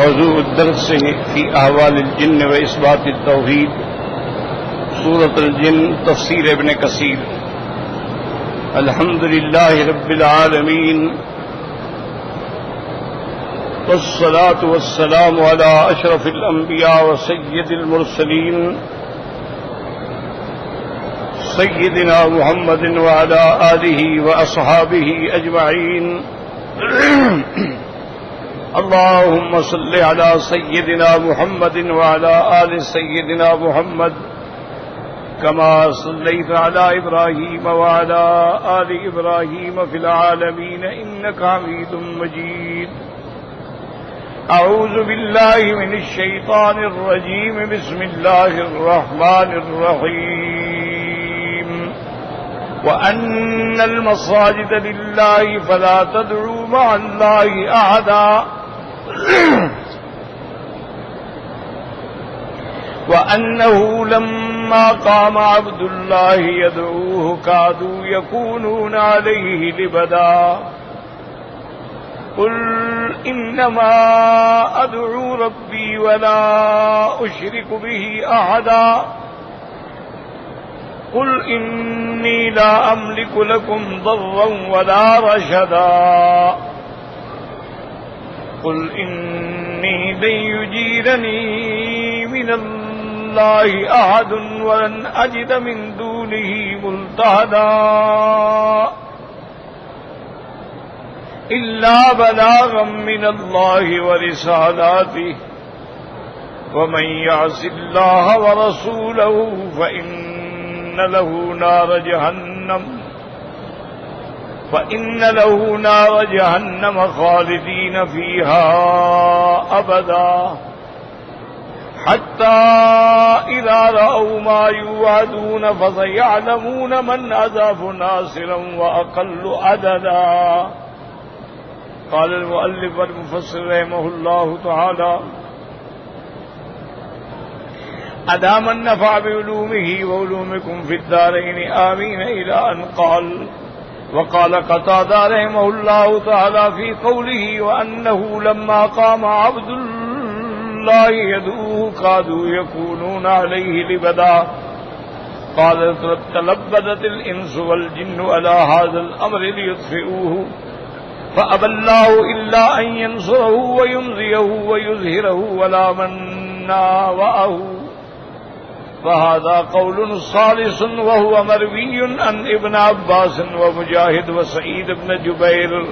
موضوع الدرس في أحوال الجن وإثبات التوحيد سورة الجن تفسير ابن كثير. الحمد لله رب العالمين والصلاة والسلام على أشرف الأنبياء وسيد المرسلين سيدنا محمد وعلى آله وأصحابه أجمعين. اللهم صل على سيدنا محمد وعلى آل سيدنا محمد كما صليت على إبراهيم وعلى آل إبراهيم في العالمين إنك حميد مجيد. أعوذ بالله من الشيطان الرجيم. بسم الله الرحمن الرحيم. وأن المساجد لله فلا تدعوا مع الله أحدا وأنه لما قام عبد الله يدعوه كادوا يكونون عليه لبدا. قل إنما أدعو ربي ولا أشرك به أحدا. قل إني لا أملك لكم ضرا ولا رشدا. قل إني لن يجيرني من الله أحد ولن أجد من دونه ملتحدا إلا بلاغا من الله ورسالاته ومن يعص الله ورسوله فإن له نار جهنم خالدين فيها أبدا حتى إذا رأوا ما يوعدون فسيعلمون من أضعف ناصرا وأقل عددا. قال المؤلف والمفسر رحمه الله تعالى: أدام النفع بعلومه وعلومكم في الدارين آمين إلى أن قال. وقال قتادة رحمه الله تعالى في قوله: وأنه لما قام عبد الله يدعوه كادوا يكونون عليه لبدا. قال: تلبدت الإنس والجن على هذا الأمر ليطفئوه فأبى الله إلا أن ينصره ويمضيه ويظهره ولا من ناوأه. فهذا قول صالح وهو مروي عن ابن عباس ومجاهد وسعيد بن جبير.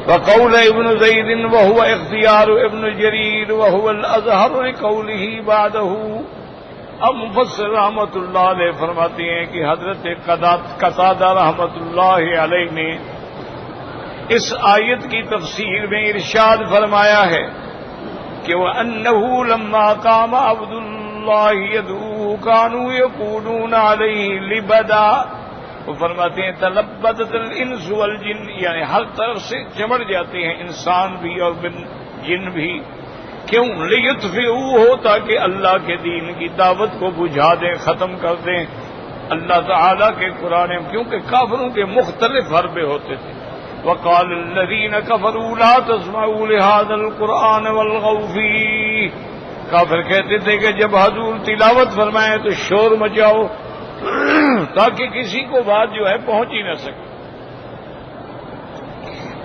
وقول ابن زيد وهو اختيار ابن جرير وهو الأظهر لقوله بعده. اب مفسر رحمۃ اللہ علیہ فرماتے ہیں کہ حضرت قتادہ رحمۃ اللہ علیہ نے اس آیت کی تفسیر میں ارشاد فرمایا ہے کہ وَأَنَّهُ لَمَّا قَامَ عَبْدُ اللَّهِ يَدْعُوهُ كَانُوا يَكُونُونَ عَلَيْهِ لِبَدًا. وہ فرماتے ہیں تلبدت الانس والجن، یعنی ہر طرف سے چمڑ جاتے ہیں انسان بھی اور جن بھی. کیوں؟ لِيُطْفِئُوهُ ہو تاکہ اللہ کے دین کی دعوت کو بجھا دیں، ختم کر دیں اللہ تعالیٰ کے قرآن، کیونکہ کافروں کے مختلف حربے ہوتے تھے. وقال الذين كفروا لا تسمعوا لهذا القرآن والغوا فيه. کافر کہتے تھے کہ جب حضور تلاوت فرمائیں تو شور مچاؤ تاکہ کسی کو بات جو ہے پہنچ ہی نہ سکے.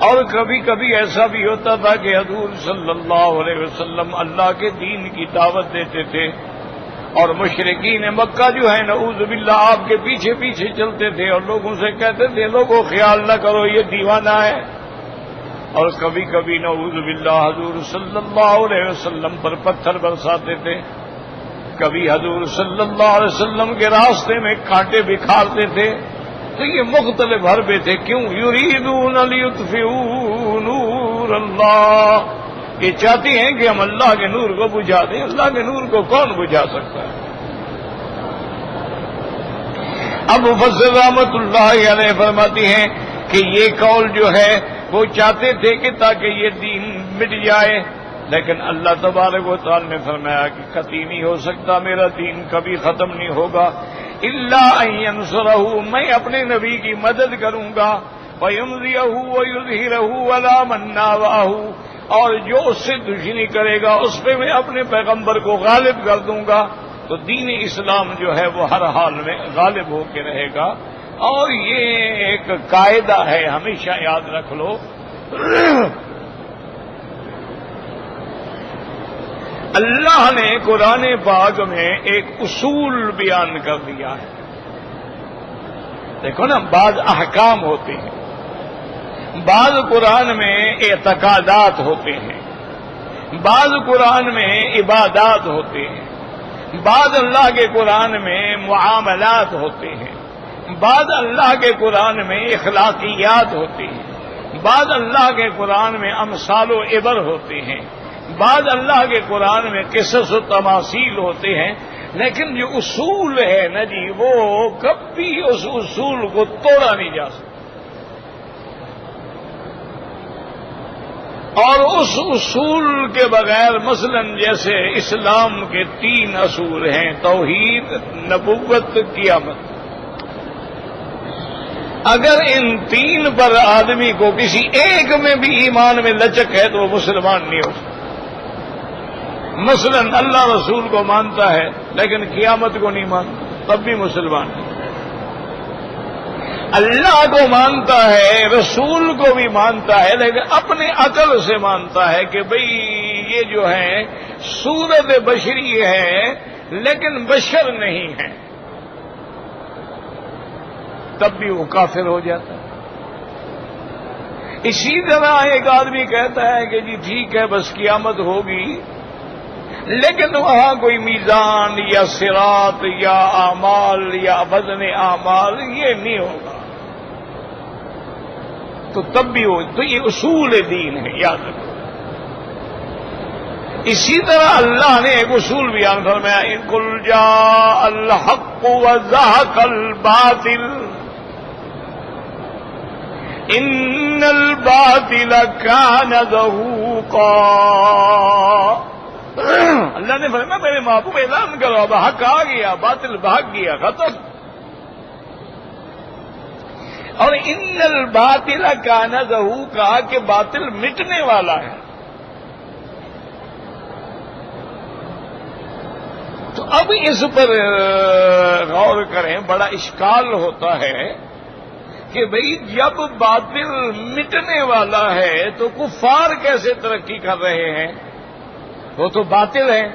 اور کبھی کبھی ایسا بھی ہوتا تھا کہ حضور صلی اللہ علیہ وسلم اللہ کے دین کی دعوت دیتے تھے اور مشرکین مکہ جو ہے نعوذ باللہ آپ کے پیچھے پیچھے چلتے تھے اور لوگوں سے کہتے تھے لوگوں خیال نہ کرو یہ دیوانہ ہے. اور کبھی کبھی نعوذ باللہ حضور صلی اللہ علیہ وسلم پر پتھر برساتے تھے. کبھی حضور صلی اللہ علیہ وسلم کے راستے میں کانٹے بکھارتے تھے. تو یہ مختلف حربے تھے. کیوں؟ یریدون لیطفئوا نور اللہ، یہ چاہتی ہیں کہ ہم اللہ کے نور کو بجھا دیں. اللہ کے نور کو کون بجھا سکتا ہے؟ اب مفسر رحمۃ اللہ علیہ فرماتی ہیں کہ یہ قول جو ہے وہ چاہتے تھے کہ تاکہ یہ دین مٹ جائے، لیکن اللہ تبارک و تعالی نے فرمایا کہ قطعی نہیں ہو سکتا، میرا دین کبھی ختم نہیں ہوگا. الا ان ينصرہ، میں اپنے نبی کی مدد کروں گا. وَيُمْضِيَهُ وَيُظْهِرَهُ وَلَا مَن نَّاوَأَهُ، اور جو اس سے دشمنی کرے گا اس پہ میں اپنے پیغمبر کو غالب کر دوں گا، تو دین اسلام جو ہے وہ ہر حال میں غالب ہو کے رہے گا۔ اور یہ ایک قاعدہ ہے، ہمیشہ یاد رکھ لو، اللہ نے قرآن پاک میں ایک اصول بیان کر دیا ہے۔ دیکھو نا، بعض احکام ہوتے ہیں، بعض قرآن میں اعتقادات ہوتے ہیں، بعض قرآن میں عبادات ہوتے ہیں، بعض اللہ کے قرآن میں معاملات ہوتے ہیں، بعض اللہ کے قرآن میں اخلاقیات ہوتے ہیں، بعض اللہ کے قرآن میں امثال و عبر ہوتے ہیں، بعض اللہ کے قرآن میں قصص و تماثیل ہوتے ہیں، لیکن جو اصول ہے نا جی، وہ کبھی اس اصول کو توڑا نہیں جا سکتا۔ اور اس اصول کے بغیر، مثلا جیسے اسلام کے 3 اصول ہیں، توحید، نبوت، قیامت، اگر ان 3 پر آدمی کو کسی ایک میں بھی ایمان میں لچک ہے تو وہ مسلمان نہیں ہو سکتا۔ مثلا اللہ رسول کو مانتا ہے لیکن قیامت کو نہیں مانتا، تب بھی مسلمان نہیں۔ اللہ کو مانتا ہے، رسول کو بھی مانتا ہے، لیکن اپنے عقل سے مانتا ہے کہ بھئی یہ جو ہے صورت بشری ہے لیکن بشر نہیں ہے، تب بھی وہ کافر ہو جاتا ہے۔ اسی طرح ایک آدمی کہتا ہے کہ جی ٹھیک ہے بس قیامت ہوگی، لیکن وہاں کوئی میزان یا صراط یا اعمال یا وزن اعمال یہ نہیں ہوگا، تو تب بھی ہو، تو یہ اصول دین ہے، یاد رکھو۔ اسی طرح اللہ نے ایک اصول بیان فرمایا، ان قل جاء الحق وزهق الباطل ان الباطل كان زهوقا۔ اللہ نے فرمایا میرے محبوب اعلان کرو، اب حق آ گیا، باطل بھاگ گیا، ختم۔ اور ان الباطل کان زہوقا کہ باطل مٹنے والا ہے۔ تو اب اس پر غور کریں، بڑا اشکال ہوتا ہے کہ بھئی جب باطل مٹنے والا ہے تو کفار کیسے ترقی کر رہے ہیں؟ وہ تو باطل ہے،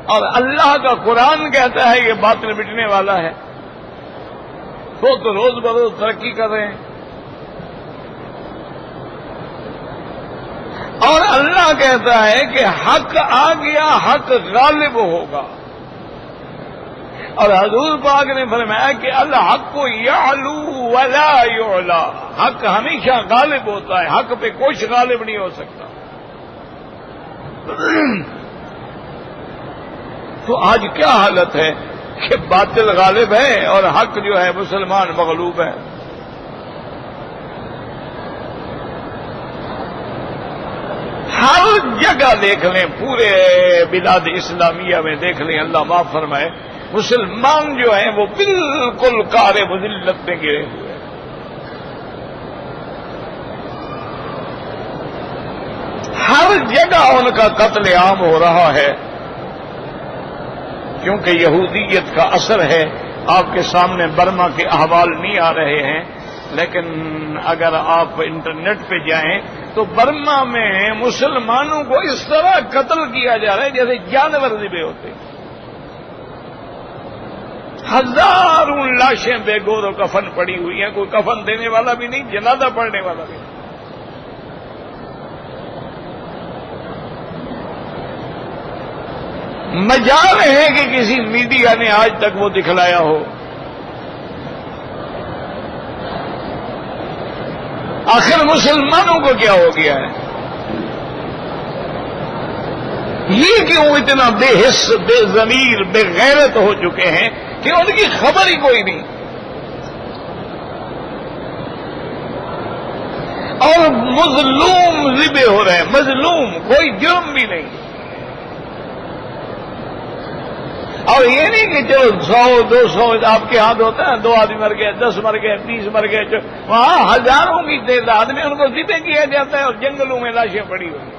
اور اللہ کا قرآن کہتا ہے کہ باطل مٹنے والا ہے، وہ تو روز بروز ترقی کر رہے ہیں۔ اور اللہ کہتا ہے کہ حق آ گیا، حق غالب ہوگا، اور حضور پاک نے فرمایا کہ الحق یعلو ولا یعلا، حق ہمیشہ غالب ہوتا ہے، حق پہ کوئی غالب نہیں ہو سکتا۔ تو آج کیا حالت ہے کہ باطل غالب ہے اور حق جو ہے مسلمان مغلوب ہے۔ ہر جگہ دیکھ لیں، پورے بلاد اسلامیہ میں دیکھ لیں، اللہ معاف فرمائے، مسلمان جو ہیں وہ بالکل کار مذلت میں گرے ہوئے ہیں۔ ہر جگہ ان کا قتل عام ہو رہا ہے، کیونکہ یہودیت کا اثر ہے۔ آپ کے سامنے برما کے احوال نہیں آ رہے ہیں، لیکن اگر آپ انٹرنیٹ پہ جائیں تو برما میں مسلمانوں کو اس طرح قتل کیا جا رہا ہے جیسے جانور ذبح ہوتے۔ ہزاروں لاشیں بے گور و کفن پڑی ہوئی ہیں، کوئی کفن دینے والا بھی نہیں، جنازہ پڑھنے والا بھی نہیں۔ مجال ہے کہ کسی میڈیا نے آج تک وہ دکھلایا ہو۔ آخر مسلمانوں کو کیا ہو گیا ہے؟ یہ کیوں اتنا بے حس، بے ضمیر، بے غیرت ہو چکے ہیں کہ ان کی خبر ہی کوئی نہیں، اور مظلوم ذبح ہو رہے ہیں، مظلوم، کوئی جرم بھی نہیں۔ اور یہ نہیں کہ چلو 100-200 آپ کے ہاتھ ہوتا ہے 2 آدمی مر گئے 10 مر گئے 20 مر گئے، وہاں ہزاروں کی تعداد میں ان کو ذبح کیا جاتا ہے اور جنگلوں میں لاشیں پڑی ہوئی۔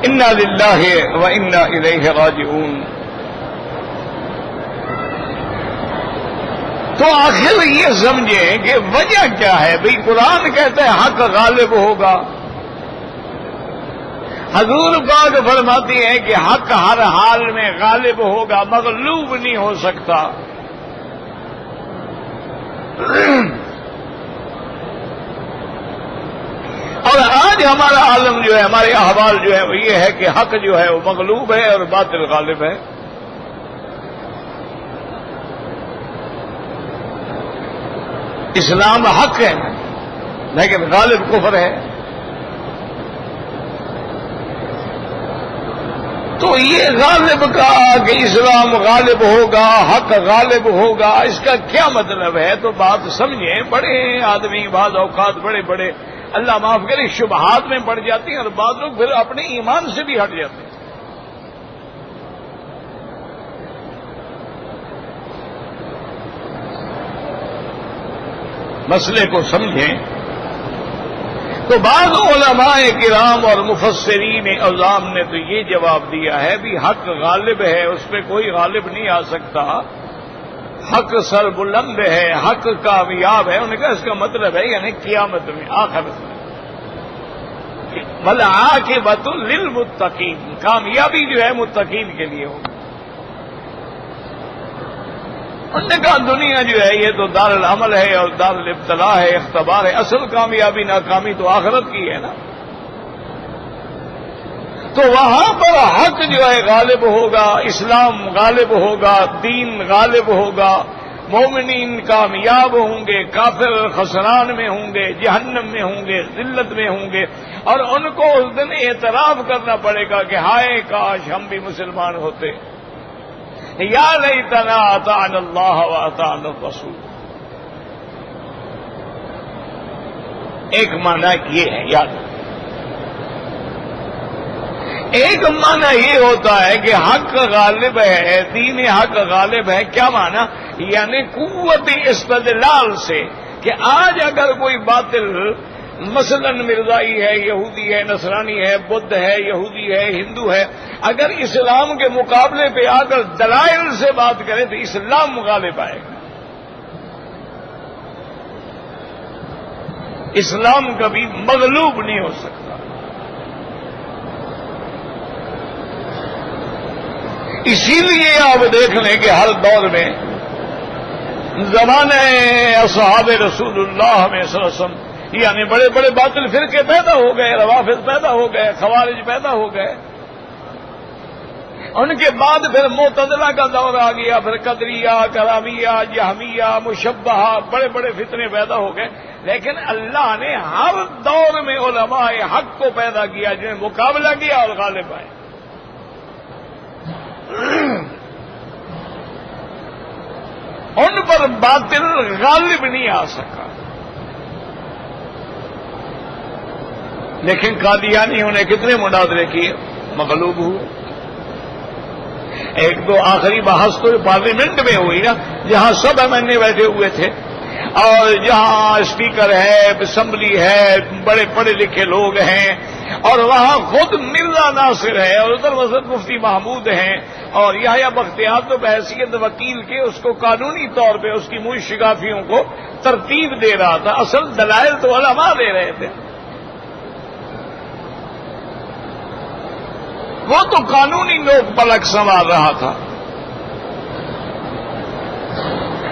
انا للہ و انا الیہ راجعون۔ تو آخر یہ سمجھیں کہ وجہ کیا ہے؟ بھئی قرآن کہتا ہے حق غالب ہوگا، حضور پاک فرماتی ہے کہ حق ہر حال میں غالب ہوگا، مغلوب نہیں ہو سکتا۔ اور آج ہمارا عالم جو ہے، ہمارے احوال جو ہے وہ یہ ہے کہ حق جو ہے وہ مغلوب ہے اور باطل غالب ہے۔ اسلام حق ہے لیکن غالب کفر ہے۔ تو یہ غالب کا کہ اسلام غالب ہوگا، حق غالب ہوگا، اس کا کیا مطلب ہے؟ تو بات سمجھیں، بڑے آدمی بعض اوقات بڑے بڑے اللہ معاف کرے شبہات میں پڑ جاتی ہیں اور بعض لوگ پھر اپنے ایمان سے بھی ہٹ جاتے ہیں۔ مسئلے کو سمجھیں تو بعض علماء کرام اور مفسرین اعظام نے تو یہ جواب دیا ہے بھی حق غالب ہے، اس پہ کوئی غالب نہیں آ سکتا، حق سر بلند ہے، حق کامیاب ہے۔ انہوں نے کہا اس کا مطلب ہے یعنی قیامت میں آخر میں والعاقبۃ للمتقین، کامیابی جو ہے متقین کے لیے ہوگی۔ انہوں نے کہا دنیا جو ہے یہ تو دار العمل ہے اور دار الابتلاء ہے، اختبار ہے، اصل کامیابی ناکامی تو آخرت کی ہے نا۔ تو وہاں پر حق جو ہے غالب ہوگا، اسلام غالب ہوگا، دین غالب ہوگا، مومنین کامیاب ہوں گے، کافر خسران میں ہوں گے، جہنم میں ہوں گے، ذلت میں ہوں گے، اور ان کو اس دن اعتراف کرنا پڑے گا کہ ہائے کاش ہم بھی مسلمان ہوتے، یا لیتنا اطعنا اللہ و اطعنا الرسول۔ ایک معنی یہ ہے، یاد ایک معنی یہ ہوتا ہے کہ حق غالب ہے، دین حق غالب ہے۔ کیا معنی؟ یعنی قوت استدلال سے کہ آج اگر کوئی باطل مثلا مرزائی ہے، یہودی ہے، نصرانی ہے، بدھ ہے، یہودی ہے، ہندو ہے، اگر اسلام کے مقابلے پہ آ کر دلائل سے بات کرے تو اسلام غالب آئے گا۔ اسلام کبھی مغلوب نہیں ہو سکتا۔ اسی لیے آپ دیکھ لیں کہ ہر دور میں زمانے اصحاب رسول اللہ میں صلی اللہ علیہ وسلم یعنی بڑے بڑے باطل فرقے پیدا ہو گئے، روافض پیدا ہو گئے، خوارج پیدا ہو گئے۔ ان کے بعد پھر معتزلہ کا دور آ گیا، پھر قدریہ، کرامیہ، جہمیہ، مشبہہ، بڑے بڑے فتنے پیدا ہو گئے۔ لیکن اللہ نے ہر دور میں علماء حق کو پیدا کیا جنہیں مقابلہ کیا اور غالب آئے۔ ان پر باطل غالب نہیں آ سکا۔ لیکن قادیانیوں نے کتنے مناظرے کیے، مغلوب ہوئے۔ ایک دو آخری بحث تو پارلیمنٹ میں ہوئی نا، جہاں سب ایم این اے بیٹھے ہوئے تھے اور جہاں اسپیکر ہے، اسمبلی ہے، بڑے پڑھے لکھے لوگ ہیں، اور وہاں خود مرزا ناصر ہے اور ادھر وسط مفتی محمود ہیں، اور یحییٰ بختیار تو بحیثیت وکیل کے اس کو قانونی طور پہ اس کی منہ شگافیوں کو ترتیب دے رہا تھا، اصل دلائل تو علماء دے رہے تھے۔ وہ تو قانونی لوگ پلک سنوار رہا تھا۔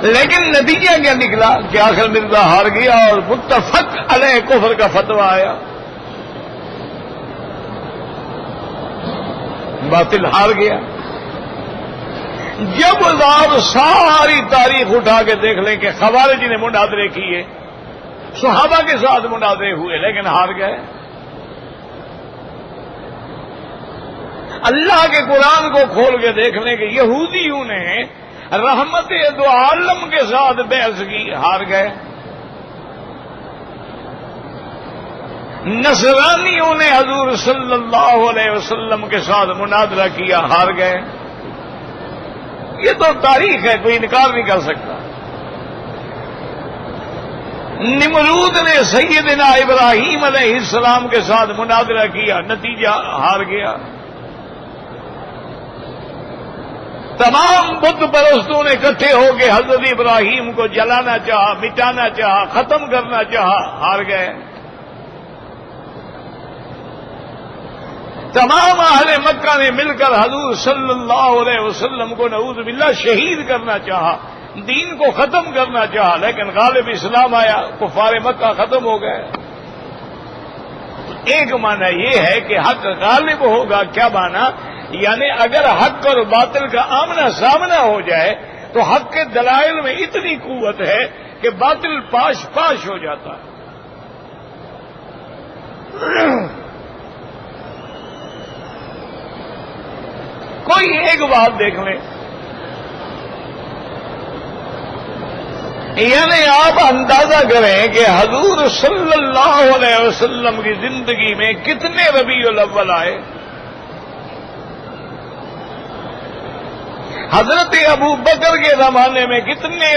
لیکن نتیجہ کیا نکلا کہ آخر مرزا ہار گیا اور متفق علیہ کفر کا فتویٰ آیا، باطل ہار گیا۔ جب آپ ساری تاریخ اٹھا کے دیکھ لیں کہ خوارج نے مناظرے کیے، صحابہ کے ساتھ مناظرے ہوئے لیکن ہار گئے۔ اللہ کے قرآن کو کھول کے دیکھ لیں کہ یہودیوں نے رحمت دو عالم کے ساتھ بحث کی، ہار گئے۔ نصرانیوں نے حضور صلی اللہ علیہ وسلم کے ساتھ مناظرہ کیا، ہار گئے. یہ تو تاریخ ہے، کوئی انکار نہیں کر سکتا. نمرود نے سیدنا ابراہیم علیہ السلام کے ساتھ مناظرہ کیا، نتیجہ ہار گیا. تمام بت پرستوں نے اکٹھے ہو کے حضرت ابراہیم کو جلانا چاہا، مٹانا چاہا، ختم کرنا چاہا، ہار گئے. تمام اہل مکہ نے مل کر حضور صلی اللہ علیہ وسلم کو نعوذ باللہ شہید کرنا چاہا، دین کو ختم کرنا چاہا، لیکن غالب اسلام آیا، کفار مکہ ختم ہو گئے. ایک معنی یہ ہے کہ حق غالب ہوگا. کیا معنی؟ یعنی اگر حق اور باطل کا آمنا سامنا ہو جائے تو حق کے دلائل میں اتنی قوت ہے کہ باطل پاش پاش ہو جاتا ہے. کوئی ایک بات دیکھ لیں، یعنی آپ اندازہ کریں کہ حضور صلی اللہ علیہ وسلم کی زندگی میں کتنے ربیع الاول آئے. حضرت ابو بکر کے زمانے میں کتنے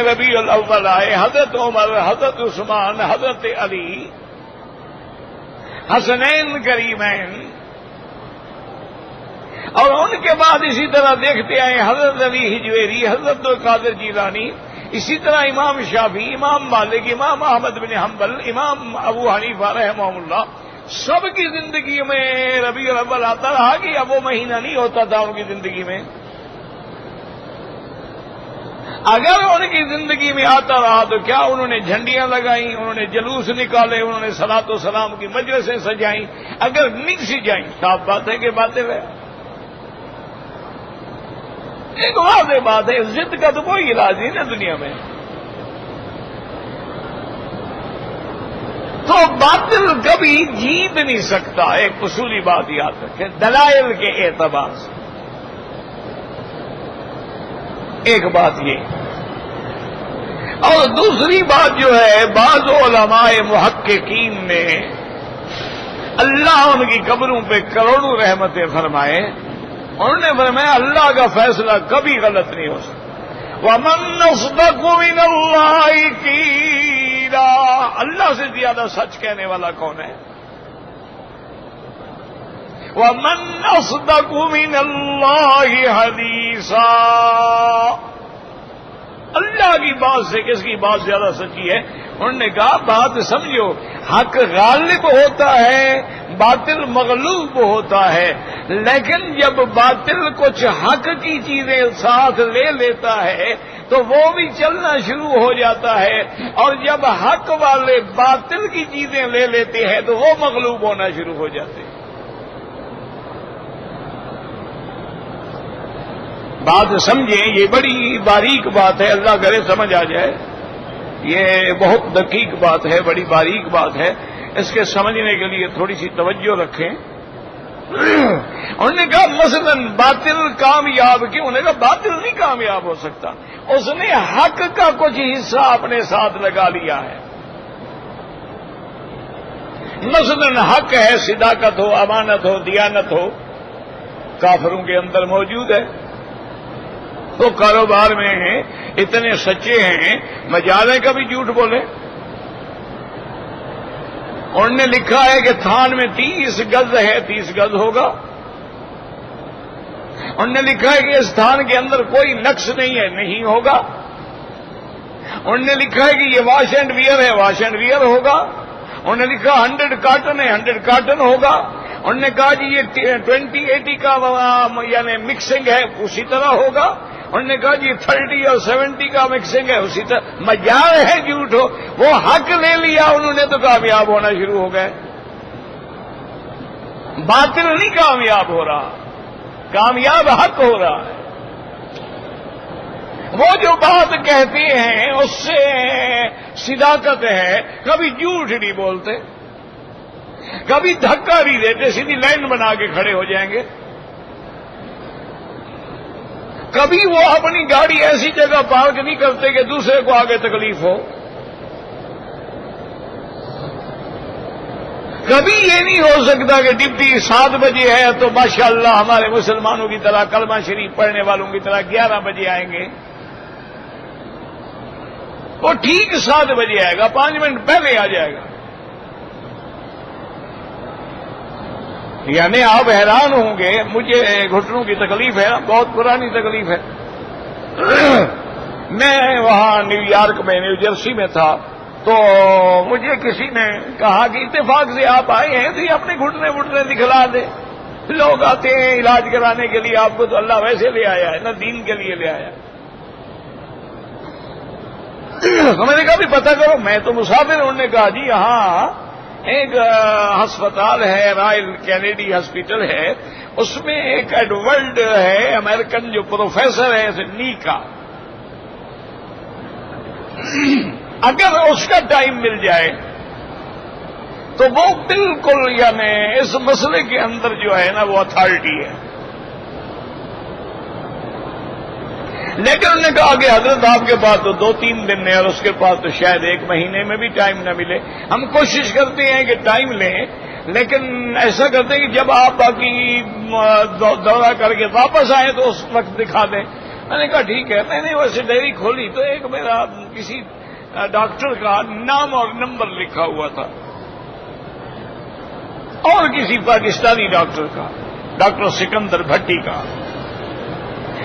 ربیع الاول آئے. حضرت عمر، حضرت عثمان، حضرت علی، حسنین کریمین، اور ان کے بعد اسی طرح دیکھتے آئے حضرت علی ہجویری، حضرت قادر جیلانی، اسی طرح امام شافعی، امام مالک، امام احمد بن حنبل، امام ابو حنیفہ رحمہ اللہ. سب کی زندگی میں ربیع الاول آتا رہا کہ اب وہ مہینہ نہیں ہوتا تھا ان کی زندگی میں. اگر ان کی زندگی میں آتا رہا تو کیا انہوں نے جھنڈیاں لگائیں، انہوں نے جلوس نکالے، انہوں نے صلاۃ و سلام کی مجلسیں سجائیں؟ اگر نہیں سجائیں صاف بات ہے کہ باطل ہے. ایک واضح بات ہے، ضد کا تو کوئی علاج نہیں نا دنیا میں. تو باطل کبھی جیت نہیں سکتا. ایک اصولی بات یاد رکھیں دلائل کے اعتبار سے. ایک بات یہ، اور دوسری بات جو ہے، بعض علماء محققین نے اللہ ان کی قبروں پہ کروڑوں رحمتیں فرمائے، انہوں نے فرمایا اللہ کا فیصلہ کبھی غلط نہیں ہو سکتا. وَمَنْ أَصْدَقُ مِنَ اللَّهِ قِيلًا، اللہ سے زیادہ سچ کہنے والا کون ہے؟ وَمَنْ أَصْدَقُ مِنَ اللَّهِ حَدِيثًا، اللہ کی بات سے کس کی بات زیادہ سچی ہے؟ انہوں نے کہا بات سمجھو، حق غالب ہوتا ہے، باطل مغلوب ہوتا ہے، لیکن جب باطل کچھ حق کی چیزیں ساتھ لے لیتا ہے تو وہ بھی چلنا شروع ہو جاتا ہے، اور جب حق والے باطل کی چیزیں لے لیتے ہیں تو وہ مغلوب ہونا شروع ہو جاتے ہیں. بات سمجھیں، یہ بڑی باریک بات ہے، اللہ کرے سمجھ آ جائے. یہ بہت دقیق بات ہے، بڑی باریک بات ہے. اس کے سمجھنے کے لیے تھوڑی سی توجہ رکھیں. انہوں نے کہا مثلا باطل کامیاب کیوں؟ انہوں نے کہا باطل نہیں کامیاب ہو سکتا، اس نے حق کا کچھ حصہ اپنے ساتھ لگا لیا ہے. مثلا حق ہے، صداقت ہو، امانت ہو، دیانت ہو، کافروں کے اندر موجود ہے. تو کاروبار میں ہیں، اتنے سچے ہیں، مجال ہے کبھی جھوٹ بولے. انہوں نے لکھا ہے کہ تھان میں 30 گز ہے، 30 گز ہوگا. انہوں نے لکھا ہے کہ اس تھان کے اندر کوئی نقص نہیں ہے، نہیں ہوگا. انہوں نے لکھا ہے کہ یہ واش اینڈ ویئر ہے، واش اینڈ ویئر ہوگا. انہوں نے لکھا 100 کارٹن ہے، 100 کارٹن ہوگا. انہوں نے کہا جی یہ 20-80 کا یعنی مکسنگ ہے، اسی طرح ہوگا. انہوں نے کہا جی 30 اور 70 کا مکسنگ ہے، اسی طرح. مجال ہے جھوٹ ہو، وہ حق لے لیا انہوں نے تو کامیاب ہونا شروع ہو گئے. باطل نہیں کامیاب ہو رہا، کامیاب حق ہو رہا ہے. وہ جو بات کہتے ہیں اس سے صداقت ہے، کبھی جھوٹ نہیں بولتے، کبھی دھکا نہیں دیتے، سیدھی لائن بنا کے کھڑے ہو جائیں گے. کبھی وہ اپنی گاڑی ایسی جگہ پارک نہیں کرتے کہ دوسرے کو آگے تکلیف ہو. کبھی یہ نہیں ہو سکتا کہ ڈپٹی 7 بجے ہے تو ماشاءاللہ ہمارے مسلمانوں کی طرح کلمہ شریف پڑھنے والوں کی طرح 11 بجے آئیں گے. وہ ٹھیک 7 بجے آئے گا، 5 منٹ پہلے آ جائے گا. یعنی آپ حیران ہوں گے. مجھے گھٹنوں کی تکلیف ہے، بہت پرانی تکلیف ہے. میں وہاں نیو یارک میں، نیو جرسی میں تھا، تو مجھے کسی نے کہا کہ اتفاق سے آپ آئے ہیں تو یہ اپنے گھٹنے وٹنے دکھلا دے. لوگ آتے ہیں علاج کرانے کے لیے، آپ کو تو اللہ ویسے لے آیا ہے نہ دین کے لیے لے آیا. میں نے کہا بھی پتہ کرو، میں تو مسافر. انہوں نے کہا جی ہاں ایک ہسپتال ہے، رائل کینیڈی ہاسپٹل ہے، اس میں ایک ایڈورڈ ہے امریکن جو پروفیسر ہے نی کا، اگر اس کا ٹائم مل جائے تو وہ بالکل یعنی اس مسئلے کے اندر جو ہے نا وہ اتھارٹی ہے. لیکن انہوں نے کہا کہ حضرت آپ کے پاس تو 2-3 دن میں، اور اس کے پاس تو شاید 1 مہینے میں بھی ٹائم نہ ملے. ہم کوشش کرتے ہیں کہ ٹائم لیں، لیکن ایسا کرتے ہیں کہ جب آپ باقی دورہ کر کے واپس آئیں تو اس وقت دکھا دیں. میں نے کہا ٹھیک ہے. میں نے ویسے ڈائری کھولی تو ایک میرا کسی ڈاکٹر کا نام اور نمبر لکھا ہوا تھا، اور کسی پاکستانی ڈاکٹر کا، ڈاکٹر سکندر بھٹی کا.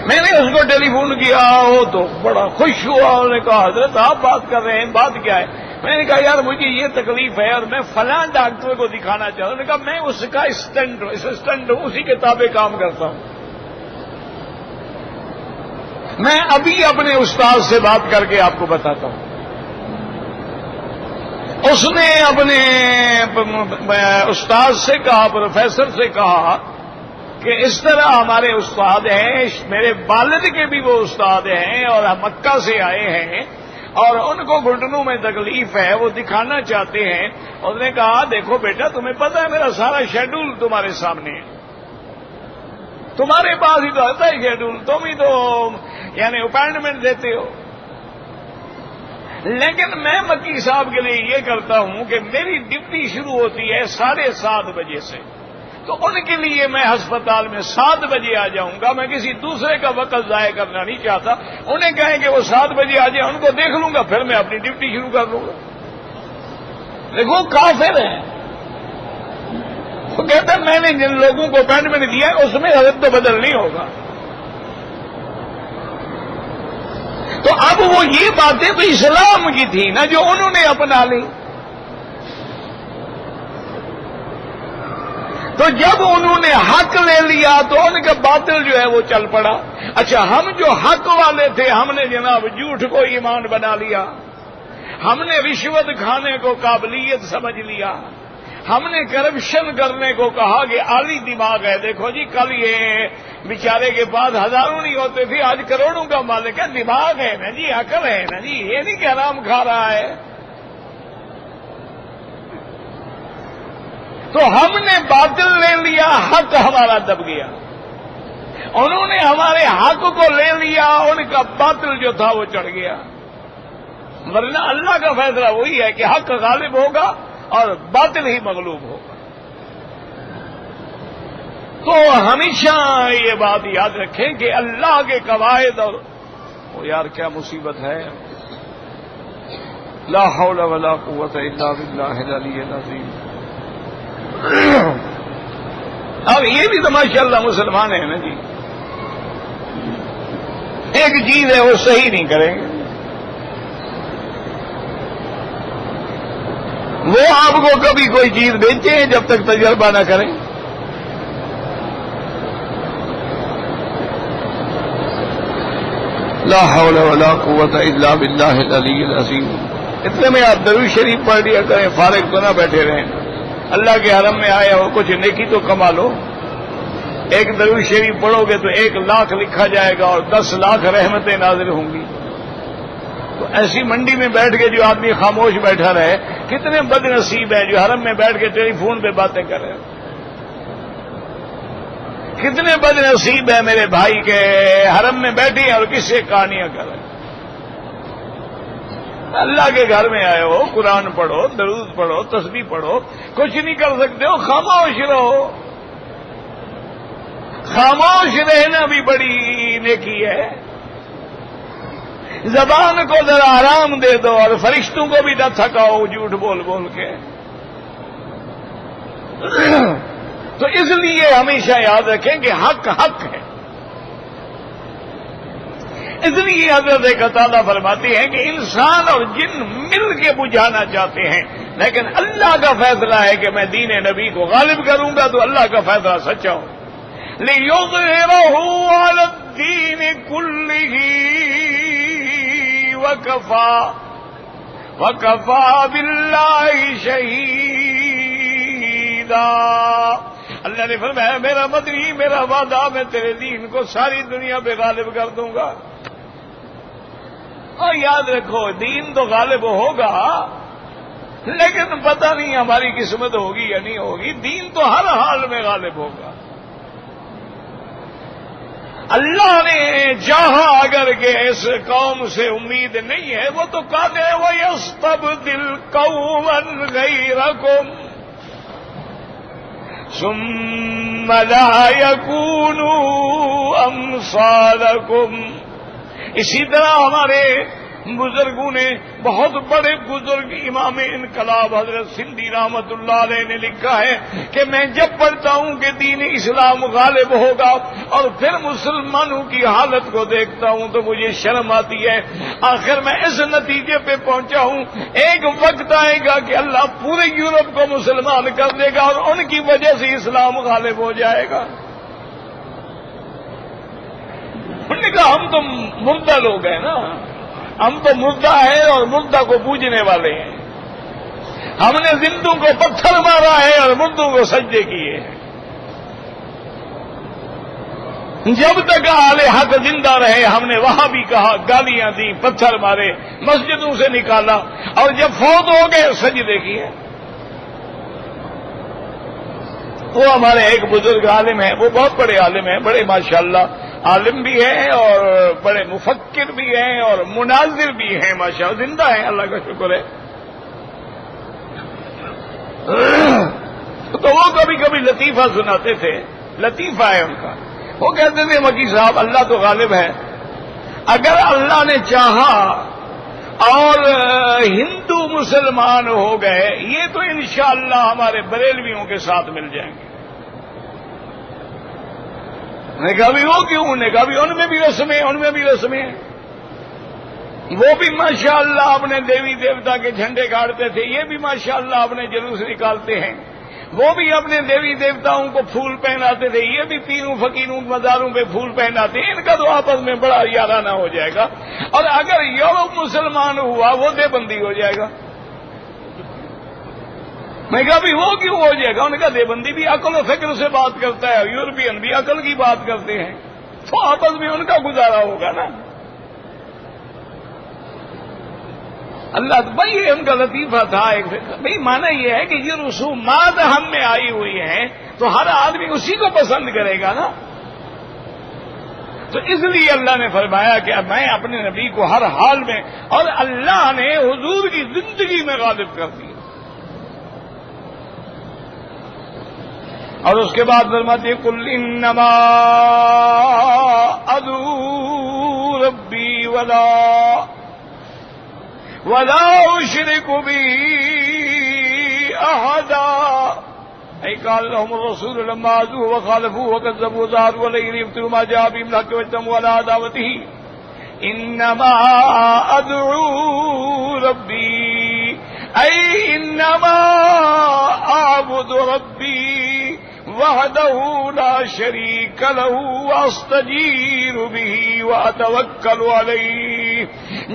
میں نے اس کو ٹیلی فون کیا، وہ تو بڑا خوش ہوا. انہوں نے کہا حضرت آپ بات کر رہے ہیں، بات کیا ہے؟ میں نے کہا یار مجھے یہ تکلیف ہے اور میں فلاں ڈاکٹر کو دکھانا چاہتا ہوں. انہوں نے کہا میں اس کا اسسٹنٹ ہوں، اسی کے تابع کام کرتا ہوں. میں ابھی اپنے استاد سے بات کر کے آپ کو بتاتا ہوں. اس نے اپنے استاد سے کہا، پروفیسر سے کہا کہ اس طرح ہمارے استاد ہیں، میرے والد کے بھی وہ استاد ہیں اور مکہ سے آئے ہیں اور ان کو گھٹنوں میں تکلیف ہے، وہ دکھانا چاہتے ہیں. اس نے کہا دیکھو بیٹا، تمہیں پتہ ہے میرا سارا شیڈول تمہارے سامنے ہے، تمہارے پاس ہی تو آتا ہے شیڈول، تم ہی تو یعنی اپائنٹمنٹ دیتے ہو. لیکن میں مکی صاحب کے لیے یہ کرتا ہوں کہ میری ڈیوٹی شروع ہوتی ہے 7:30 بجے سے، تو ان کے لیے میں ہسپتال میں 7 بجے آ جاؤں گا. میں کسی دوسرے کا وقت ضائع کرنا نہیں چاہتا. انہیں کہیں کہ وہ 7 بجے آ جائیں، ان کو دیکھ لوں گا، پھر میں اپنی ڈیوٹی شروع کر لوں گا. دیکھو کافر ہیں. وہ کہتا ہے میں نے جن لوگوں کو اپائنٹمنٹ دیا ہے اس میں حضرت تو بدل نہیں ہوگا. تو اب وہ یہ باتیں تو اسلام کی تھی نا جو انہوں نے اپنا لی. تو جب انہوں نے حق لے لیا تو ان کا باطل جو ہے وہ چل پڑا. اچھا ہم جو حق والے تھے ہم نے جناب جھوٹ کو ایمان بنا لیا، ہم نے رشوت کھانے کو قابلیت سمجھ لیا، ہم نے کرپشن کرنے کو کہا کہ عالی دماغ ہے. دیکھو جی کل یہ بیچارے کے پاس ہزاروں نہیں ہوتے تھے، آج کروڑوں کا مالک ہے. دماغ ہے نا جی، عقل ہے نا جی، یہ نہیں کہ حرام کھا رہا ہے. تو ہم نے باطل لے لیا، حق ہمارا دب گیا. انہوں نے ہمارے حق کو لے لیا، ان کا باطل جو تھا وہ چڑھ گیا. ورنہ اللہ کا فیصلہ وہی ہے کہ حق غالب ہوگا اور باطل ہی مغلوب ہوگا. تو ہمیشہ یہ بات یاد رکھیں کہ اللہ کے قواعد اور وہ یار کیا مصیبت ہے. لا حول ولا قوت الا باللہ العلی العظیم. اب یہ بھی تو ماشاءاللہ مسلمان ہیں نا جی، ایک چیز ہے وہ صحیح نہیں کریں گے. وہ آپ کو کبھی کوئی چیز بیچتے ہیں جب تک تجربہ نہ کریں. لا حول ولا قوت الا باللہ العلی العظیم. اتنے میں آپ درود شریف پڑھ لیا کریں، فارغ تو نہ بیٹھے رہیں. اللہ کے حرم میں آئے ہو، کچھ نیکی تو کما لو. ایک درود شریف پڑھو گے تو 1 لاکھ لکھا جائے گا اور 10 لاکھ رحمتیں نازل ہوں گی. تو ایسی منڈی میں بیٹھ کے جو آدمی خاموش بیٹھا رہے، کتنے بد نصیب ہیں جو حرم میں بیٹھ کے ٹیلی فون پہ باتیں کر رہے ہیں. کتنے بد نصیب ہیں میرے بھائی کے حرم میں بیٹھے اور کس سے کہانیاں کر رہے ہیں. اللہ کے گھر میں آئے ہو، قرآن پڑھو، درود پڑھو، تسبیح پڑھو، کچھ نہیں کر سکتے ہو، خاموش رہو۔ خاموش رہنا بھی بڑی نیکی ہے۔ زبان کو ذرا آرام دے دو اور فرشتوں کو بھی نہ تھکاؤ جھوٹ بول بول کے۔ تو اس لیے ہمیشہ یاد رکھیں کہ حق حق ہے۔ اس لیے حضرت قتادہ فرماتے ہیں کہ انسان اور جن مل کے بجھانا چاہتے ہیں، لیکن اللہ کا فیصلہ ہے کہ میں دین نبی کو غالب کروں گا، تو اللہ کا فیصلہ سچا ہو۔ لِيُظْهِرَهُ عَلَى الدِّينِ كُلِّهِ وَكَفَى بِاللَّهِ شَهِيدًا۔ اللہ نے فرمایا میرا مدنی، میرا وعدہ، میں تیرے دین کو ساری دنیا پہ غالب کر دوں گا۔ اور یاد رکھو دین تو غالب ہوگا، لیکن پتہ نہیں ہماری قسمت ہوگی یا نہیں ہوگی، دین تو ہر حال میں غالب ہوگا۔ اللہ نے چاہا اگر کہ اس قوم سے امید نہیں ہے، وہ تو کہتے ہیں وَيَسْتَبْدِلْ قَوْمًا غَيْرَكُمْ ثُمَّ لَا يَكُونُوا أَمْثَالَكُمْ۔ اسی طرح ہمارے بزرگوں نے، بہت بڑے بزرگ امام انقلاب حضرت سندھی رحمت اللہ علیہ نے لکھا ہے کہ میں جب پڑھتا ہوں کہ دین اسلام غالب ہوگا اور پھر مسلمانوں کی حالت کو دیکھتا ہوں تو مجھے شرم آتی ہے۔ آخر میں اس نتیجے پہ پہنچا ہوں ایک وقت آئے گا کہ اللہ پورے یورپ کو مسلمان کر دے گا اور ان کی وجہ سے اسلام غالب ہو جائے گا۔ انہوں نے کہا ہم تو مردہ لوگ ہیں نا، ہم تو مردہ ہیں اور مردہ کو پوجنے والے ہیں، ہم نے زندوں کو پتھر مارا ہے اور مردوں کو سجدے کیے ہیں۔ جب تک اہل حق زندہ رہے ہم نے وہاں بھی کہا، گالیاں دی، پتھر مارے، مسجدوں سے نکالا، اور جب فوت ہو گئے سجدے کیے۔ وہ ہمارے ایک بزرگ عالم ہیں، وہ بہت بڑے عالم ہیں، بڑے ماشاءاللہ عالم بھی ہیں اور بڑے مفکر بھی ہیں اور مناظر بھی ہیں، ماشاءاللہ زندہ ہیں، اللہ کا شکر ہے۔ تو وہ کبھی کبھی لطیفہ سناتے تھے، لطیفہ ہے ان کا۔ وہ کہتے تھے مکی صاحب اللہ تو غالب ہے، اگر اللہ نے چاہا اور ہندو مسلمان ہو گئے، یہ تو انشاءاللہ ہمارے بریلویوں کے ساتھ مل جائیں گے۔ نے کہا بھی وہ کیوں؟ نے کہا بھی ان میں بھی رسمیں، ان میں بھی رسمیں، وہ بھی ماشاءاللہ اپنے دیوی دیوتا کے جھنڈے گاڑتے تھے، یہ بھی ماشاءاللہ اپنے جلوس نکالتے ہیں، وہ بھی اپنے دیوی دیوتاؤں کو پھول پہناتے تھے، یہ بھی پیروں فقیروں مزاروں پہ پھول پہناتے ہیں، ان کا تو آپس میں بڑا یارانہ ہو جائے گا، اور اگر یورپ مسلمان ہوا وہ دیوبندی ہو جائے گا۔ میں کہا بھی وہ کیوں ہو جائے گا؟ انہوں نے کہا دیوبندی بھی عقل و فکر سے بات کرتا ہے، یورپین بھی عقل کی بات کرتے ہیں، تو آپس میں ان کا گزارا ہوگا نا۔ اللہ بھائی یہ ان کا لطیفہ تھا ایک، بھائی مانا یہ ہے کہ یہ رسومات ہم میں آئی ہوئی ہیں تو ہر آدمی اسی کو پسند کرے گا نا۔ تو اس لیے اللہ نے فرمایا کہ میں اپنے نبی کو ہر حال میں، اور اللہ نے حضور کی زندگی میں غالب کر دیا۔ اور اس کے بعد فرماتے ہیں قل انما ادعو ربی ولا اشرک به احدا۔ اي قال لهم الرسول لما عزوه وخالفوه وكذبوا وزادوا عليه ليفتروا ما جاء به من الحق واجتمعوا على عداوته انما ادعو ربي اي انما اعبد ربي وحده لا شريك له واستجير به واتوكل عليه۔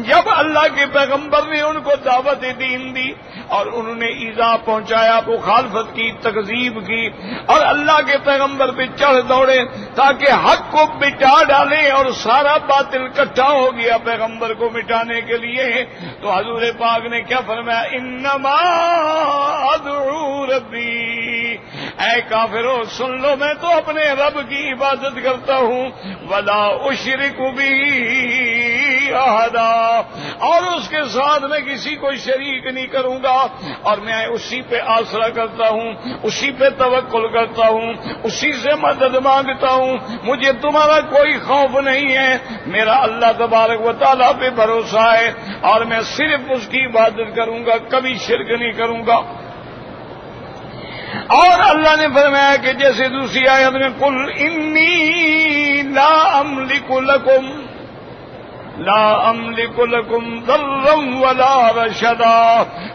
جب اللہ کے پیغمبر نے ان کو دعوت دین دی اور انہوں نے ایذا پہنچایا، مخالفت کی، تکذیب کی، اور اللہ کے پیغمبر پہ چڑھ دوڑے تاکہ حق کو مٹا ڈالیں، اور سارا باطل اکٹھا ہو گیا پیغمبر کو مٹانے کے لیے، تو حضور پاک نے کیا فرمایا؟ انما ادعو ربی، اے کافرو سن لو میں تو اپنے رب کی عبادت کرتا ہوں، ولا اشرک به احدا، اور اس کے ساتھ میں کسی کو شریک نہیں کروں گا، اور میں اسی پہ آسرا کرتا ہوں، اسی پہ توکل کرتا ہوں، اسی سے مدد مانگتا ہوں، مجھے تمہارا کوئی خوف نہیں ہے، میرا اللہ تبارک و تعالیٰ پہ بھروسہ ہے، اور میں صرف اس کی عبادت کروں گا، کبھی شرک نہیں کروں گا۔ اور اللہ نے فرمایا کہ جیسے دوسری آیت میں قل انی لا املک لکم ضرا ولا رشدا،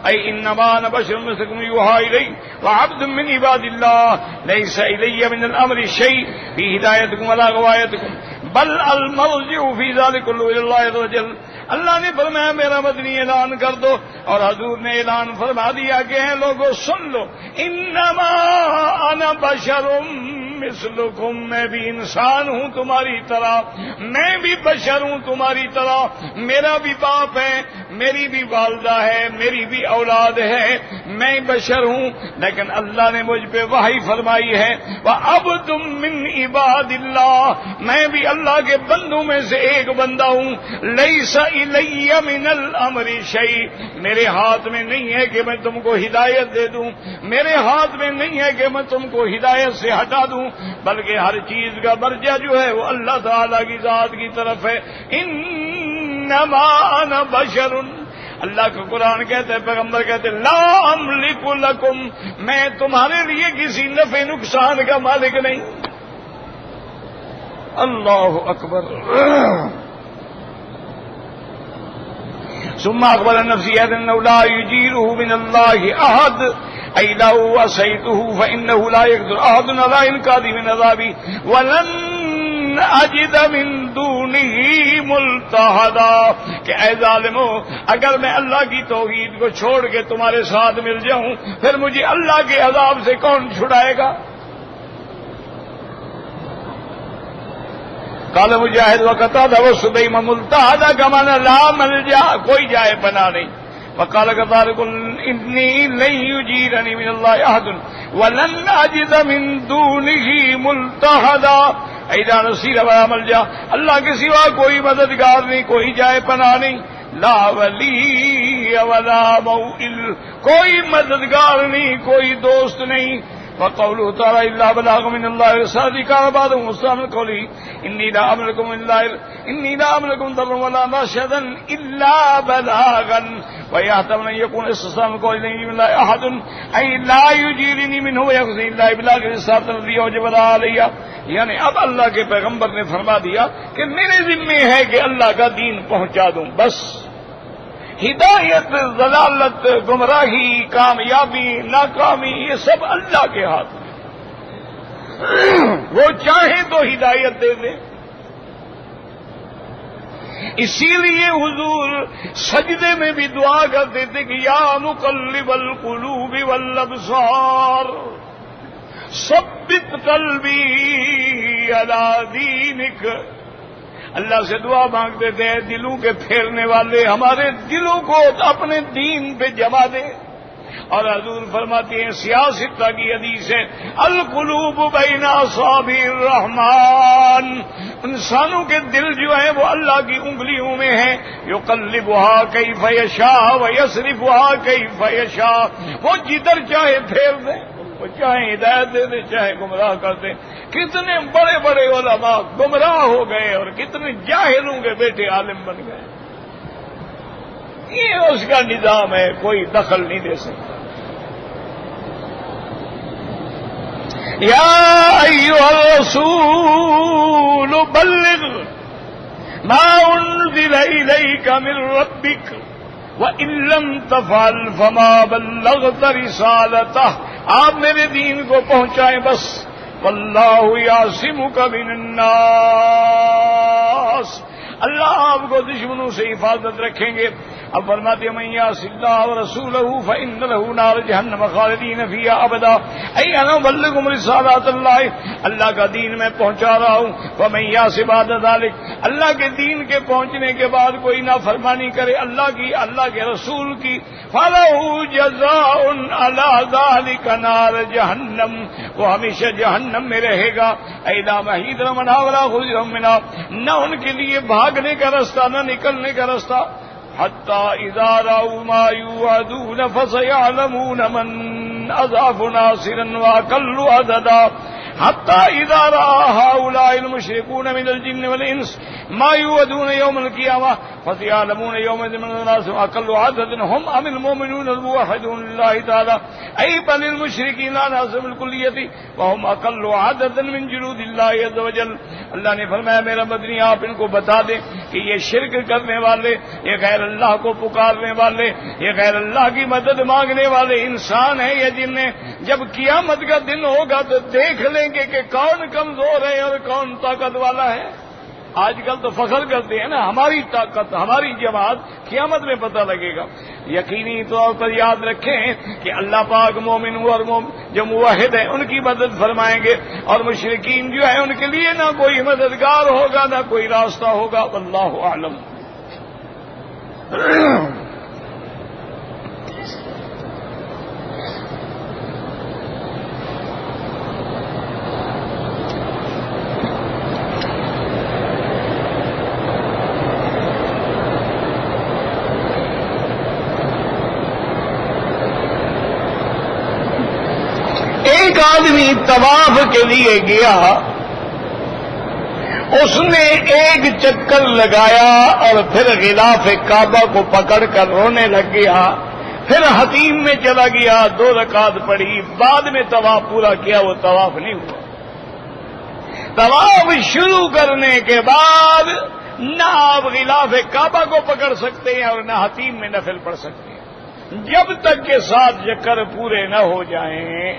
اے انما انا بشر مثلکم یوحی الی وعبد من عباد اللہ لیس الی من الامر شیء فی ہدایتکم ولا غوایتکم بل المرجع فی ذلک کلہ الی اللہ عز وجل۔ اللہ نے فرمایا میرا مدنی اعلان کر دو، اور حضور نے اعلان فرما دیا کہ اے لوگوں سن لو، انما انا بشر مثلکم، میں بھی انسان ہوں تمہاری طرح، میں بھی بشر ہوں تمہاری طرح، میرا بھی باپ ہے، میری بھی والدہ ہے، میری بھی اولاد ہے، میں بشر ہوں، لیکن اللہ نے مجھ پہ وحی فرمائی ہے وعبد من عباد اللہ، میں بھی اللہ کے بندوں میں سے ایک بندہ ہوں، لیس الی من الامر شیء، میرے ہاتھ میں نہیں ہے کہ میں تم کو ہدایت دے دوں، میرے ہاتھ میں نہیں ہے کہ میں تم کو ہدایت سے ہٹا دوں، بلکہ ہر چیز کا مرجع جو ہے وہ اللہ تعالی کی ذات کی طرف ہے۔ انما انا بشر، اللہ کا قرآن کہتا ہے، پیغمبر کہتے ہیں لا املک لکم، میں تمہارے لیے کسی نفع نقصان کا مالک نہیں۔ اللہ اکبر۔ ثم اخبر النفسی انه لا يجيره من الله احد، اي لو عصيته فانه لا يقدر احد على انقاذ من عذابي ولن اجد من دونه ملتحدا، کہ اے ظالمو اگر میں اللہ کی توحید کو چھوڑ کے تمہارے ساتھ مل جاؤں پھر مجھے اللہ کے عذاب سے کون چھڑائے گا؟ قال مجاہد وقتادہ وسبیم ملتحدا کمان لا ملجا، کوئی جائے پناہ نہیں۔ وقال كذلك انی لن یجیرنی من اللہ احد ولن اجد من دونه ملتحدا، اذا نصیر ولا ملجا، اللہ کے سوا کوئی مددگار نہیں، کوئی جائے پناہ نہیں، لا ولی ولا موئل، کوئی مددگار نہیں، کوئی دوست نہیں۔ وقوله تعالى الا بلاغ من الله رسالتي كان بعد مستعمل قوله اني لا املكم ضرا ولا رشدا الا بلاغا، ويحتمل ان يكون استثناء قول من الله احد اي لا يجيرني منه ويخزي الا بلاغ الرسالة الذي وجب علي، یعنی اب اللہ کے پیغمبر نے فرما دیا کہ میرے ذمہ ہے کہ اللہ کا دین پہنچا دوں، بس ہدایت، ضلالت، گمراہی، کامیابی، ناکامی، یہ سب اللہ کے ہاتھ میں، وہ چاہیں تو ہدایت دے دیں۔ اسی لیے حضور سجدے میں بھی دعا کرتے تھے کہ یا مقلب القلوب والابصار ثبت قلبی علی دینک، اللہ سے دعا مانگتے تھے دلوں کے پھیرنے والے ہمارے دلوں کو اپنے دین پہ جما دے۔ اور حضور فرماتے ہیں سیاستہ کی حدیث ہے القلوب بین اصابع الرحمن، انسانوں کے دل جو ہیں وہ اللہ کی انگلیوں میں ہیں، یقلبها کیف یشاء ویصرفها کیف یشاء، وہ جدھر چاہے پھیر دیں، وہ چاہے ہدایت دے دے چاہے گمراہ کر دیں۔ کتنے بڑے بڑے علماء گمراہ ہو گئے اور کتنے جاہلوں کے بیٹے عالم بن گئے، یہ اس کا نظام ہے، کوئی دخل نہیں دے سکتا۔ یا ایھا الرسول بلغ ما انزل الیک من ربک وان لم تفعل فما بلغت رسالتہ، آپ میرے دین کو پہنچائیں بس، واللہ یعصمک من الناس، اللہ آپ کو دشمنوں سے حفاظت رکھیں گے۔ اب فرماتے ہیں من یعص اللہ ورسولہ فإن له نار جہنم خالدین فیہا ابدا، ای انا ابلغکم رسالات اللہ، اللہ کا دین میں پہنچا رہا ہوں۔ ومن یعص بعد ذلک، اللہ کے دین کے پہنچنے کے بعد کوئی نافرمانی کرے اللہ کی، اللہ کے رسول کی، فلہ جزاء علی ذلک نار جہنم، وہ ہمیشہ جہنم میں رہے گا۔ ایلا محیط رمنا ولا خرج منہا، نہ ان کے لیے بھاگنے کا راستہ نہ نکلنے کا راستہ. حتی اذا رأوا ما یوعدون فسیعلمون من اضعف ناصرا واقل عددا. حتى إذا رأى هؤلاء المشركون من الجن والإنس ما يوعدون يوم القيامة فسيعلمون يومئذ من الناس أقل عددا هم أم المؤمنون الموحدون لله تعالى أي بل المشركين لا ناصر الكلية وهم أقل عددا من جنود الله عز وجل. اللہ نے فرمایا میرا مدنی آپ ان کو بتا دیں کہ یہ شرک کرنے والے، یہ غیر اللہ کو پکارنے والے، یہ غیر اللہ کی مدد مانگنے والے انسان ہیں یا جن نے جب قیامت کا دن ہوگا تو دیکھ لیں گے کہ کون کمزور ہے اور کون طاقت والا ہے. آج کل تو فخر کرتے ہیں نا ہماری طاقت، ہماری جماعت، قیامت میں پتہ لگے گا. یقینی طور پر یاد رکھیں کہ اللہ پاک مومن اور جو موحد ہیں ان کی مدد فرمائیں گے، اور مشرکین جو ہیں ان کے لیے نہ کوئی مددگار ہوگا نہ کوئی راستہ ہوگا. واللہ اعلم. ایک آدمی طواف کے لیے گیا، اس نے ایک چکر لگایا اور پھر غلاف کعبہ کو پکڑ کر رونے لگ گیا. پھر حتیم میں چلا گیا، 2 رکعت پڑھی، بعد میں طواف پورا کیا. وہ طواف نہیں ہوا. طواف شروع کرنے کے بعد نہ آپ غلاف کعبہ کو پکڑ سکتے ہیں اور نہ حتیم میں نفل پڑھ سکتے ہیں جب تک کہ 7 چکر پورے نہ ہو جائیں.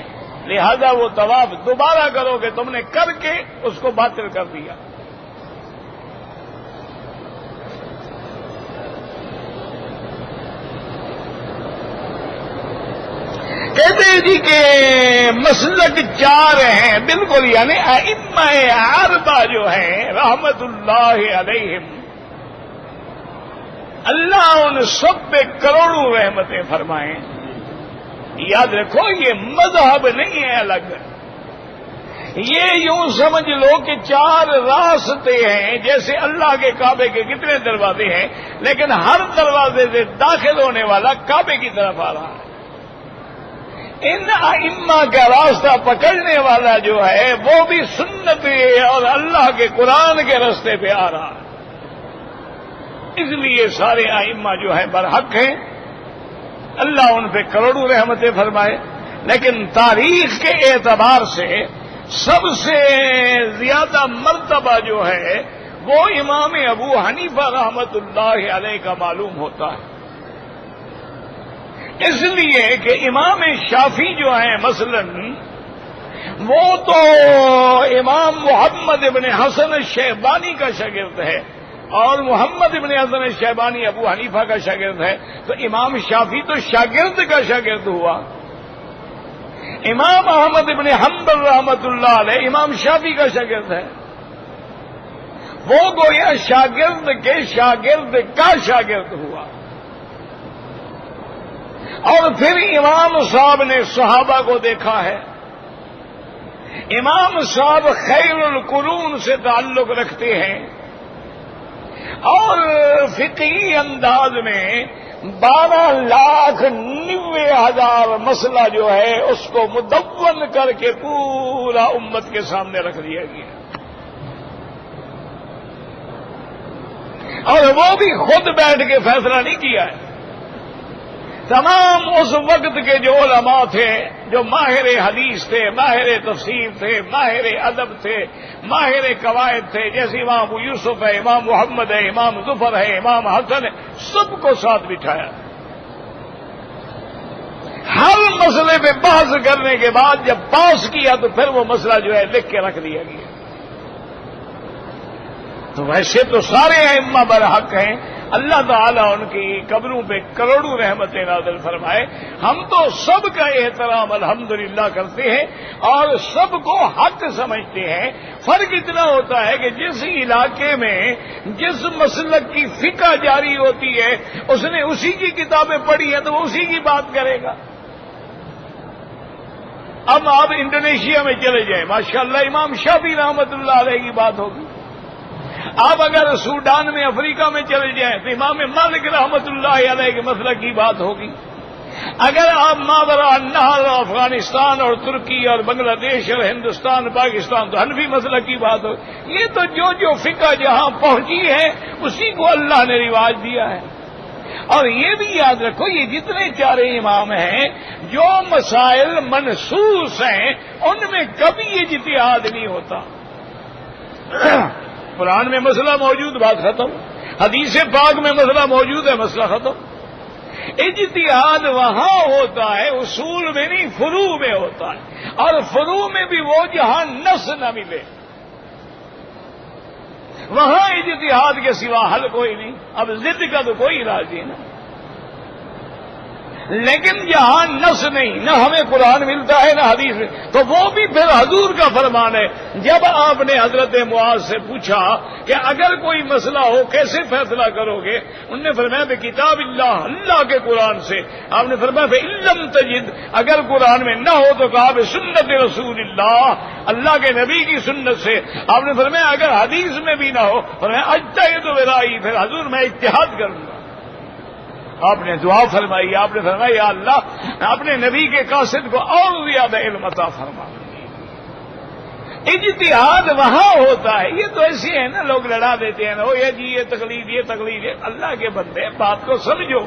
لہذا وہ طواف دوبارہ کرو گے، تم نے کر کے اس کو باطل کر دیا. کہتے ہیں جی کہ مسلک 4 ہیں بالکل، یعنی ائمہ اربعہ جو ہیں رحمت اللہ علیہم، اللہ ان سب پہ کروڑوں رحمتیں فرمائیں. یاد رکھو یہ مذہب نہیں ہے الگ، یہ یوں سمجھ لو کہ 4 راستے ہیں. جیسے اللہ کے کعبے کے کتنے دروازے ہیں، لیکن ہر دروازے سے داخل ہونے والا کعبے کی طرف آ رہا ہے. ان ائمہ کا راستہ پکڑنے والا جو ہے وہ بھی سنت اور اللہ کے قرآن کے راستے پہ آ رہا ہے. اس لیے سارے ائمہ جو ہیں برحق ہیں، اللہ ان پہ کروڑوں رحمتیں فرمائے. لیکن تاریخ کے اعتبار سے سب سے زیادہ مرتبہ جو ہے وہ امام ابو حنیفہ رحمت اللہ علیہ کا معلوم ہوتا ہے. اس لیے کہ امام شافعی جو ہیں مثلا وہ تو امام محمد ابن حسن الشیبانی کا شاگرد ہے، اور محمد ابن حسن الشیبانی ابو حنیفہ کا شاگرد ہے. تو امام شافعی تو شاگرد کا شاگرد ہوا. امام احمد ابن حنبل رحمت اللہ علیہ امام شافعی کا شاگرد ہے. وہ گویا شاگرد کے شاگرد کا شاگرد ہوا. اور پھر امام صاحب نے صحابہ کو دیکھا ہے. امام صاحب خیر القرون سے تعلق رکھتے ہیں اور فقہی انداز میں 12,90,000 مسئلہ جو ہے اس کو مدون کر کے پورا امت کے سامنے رکھ دیا گیا. اور وہ بھی خود بیٹھ کے فیصلہ نہیں کیا ہے. تمام اس وقت کے جو علماء تھے، جو ماہر حدیث تھے، ماہر تفسیر تھے، ماہر ادب تھے، ماہر قواعد تھے، جیسے امام ابو یوسف ہے، امام محمد ہے، امام ظفر ہے، امام حسن ہے، سب کو ساتھ بٹھایا. ہر مسئلے پہ بحث کرنے کے بعد جب پاس کیا تو پھر وہ مسئلہ جو ہے لکھ کے رکھ دیا گیا. تو ویسے تو سارے ائمہ برحق ہیں، اللہ تعالیٰ ان کی قبروں پہ کروڑوں رحمتیں نازل فرمائے. ہم تو سب کا احترام الحمدللہ کرتے ہیں اور سب کو حق سمجھتے ہیں. فرق اتنا ہوتا ہے کہ جس علاقے میں جس مسلک کی فقہ جاری ہوتی ہے اس نے اسی کی کتابیں پڑھی ہیں تو وہ اسی کی بات کرے گا. اب آپ انڈونیشیا میں چلے جائیں، ماشاءاللہ امام شافعی رحمت اللہ علیہ کی بات ہوگی. آپ اگر سوڈان میں افریقہ میں چلے جائیں تو امام مالک رحمت اللہ علیہ کے مسئلہ کی بات ہوگی. اگر آپ ماورا النہر افغانستان اور ترکی اور بنگلہ دیش اور ہندوستان پاکستان تو حنفی مسئلہ کی بات ہو. یہ تو جو فقہ جہاں پہنچی ہے اسی کو اللہ نے رواج دیا ہے. اور یہ بھی یاد رکھو یہ جتنے چارے امام ہیں جو مسائل منسوس ہیں ان میں کبھی یہ اجتہاد نہیں ہوتا. قرآن میں مسئلہ موجود بات ختم, حدیث پاک میں مسئلہ موجود ہے مسئلہ ختم. اجتہاد وہاں ہوتا ہے اصول میں نہیں فروع میں ہوتا ہے, اور فروع میں بھی وہ جہاں نص نہ ملے وہاں اجتہاد کے سوا حل کوئی نہیں. اب ضد کا تو کوئی علاج نہیں نا, لیکن جہاں نص نہیں, نہ ہمیں قرآن ملتا ہے نہ حدیث میں, تو وہ بھی پھر حضور کا فرمان ہے. جب آپ نے حضرت معاذ سے پوچھا کہ اگر کوئی مسئلہ ہو کیسے فیصلہ کرو گے, انہوں نے فرمایا کہ کتاب اللہ کے قرآن سے. آپ نے فرمایا کہ علم تجد, اگر قرآن میں نہ ہو تو کہا سنت رسول اللہ کے نبی کی سنت سے. آپ نے فرمایا اگر حدیث میں بھی نہ ہو, فرمایا اجتہد برائی, پھر حضور میں اجتہاد کروں گا. آپ نے دعا فرمائی, آپ نے فرمایا یا اللہ اپنے نبی کے قاصد کو اور زیادہ علم عطا فرما. اجتہاد وہاں ہوتا ہے. یہ تو ایسے ہے نا, لوگ لڑا دیتے ہیں نا, یہ جی یہ تقلید ہے. اللہ کے بندے بات کو سمجھو,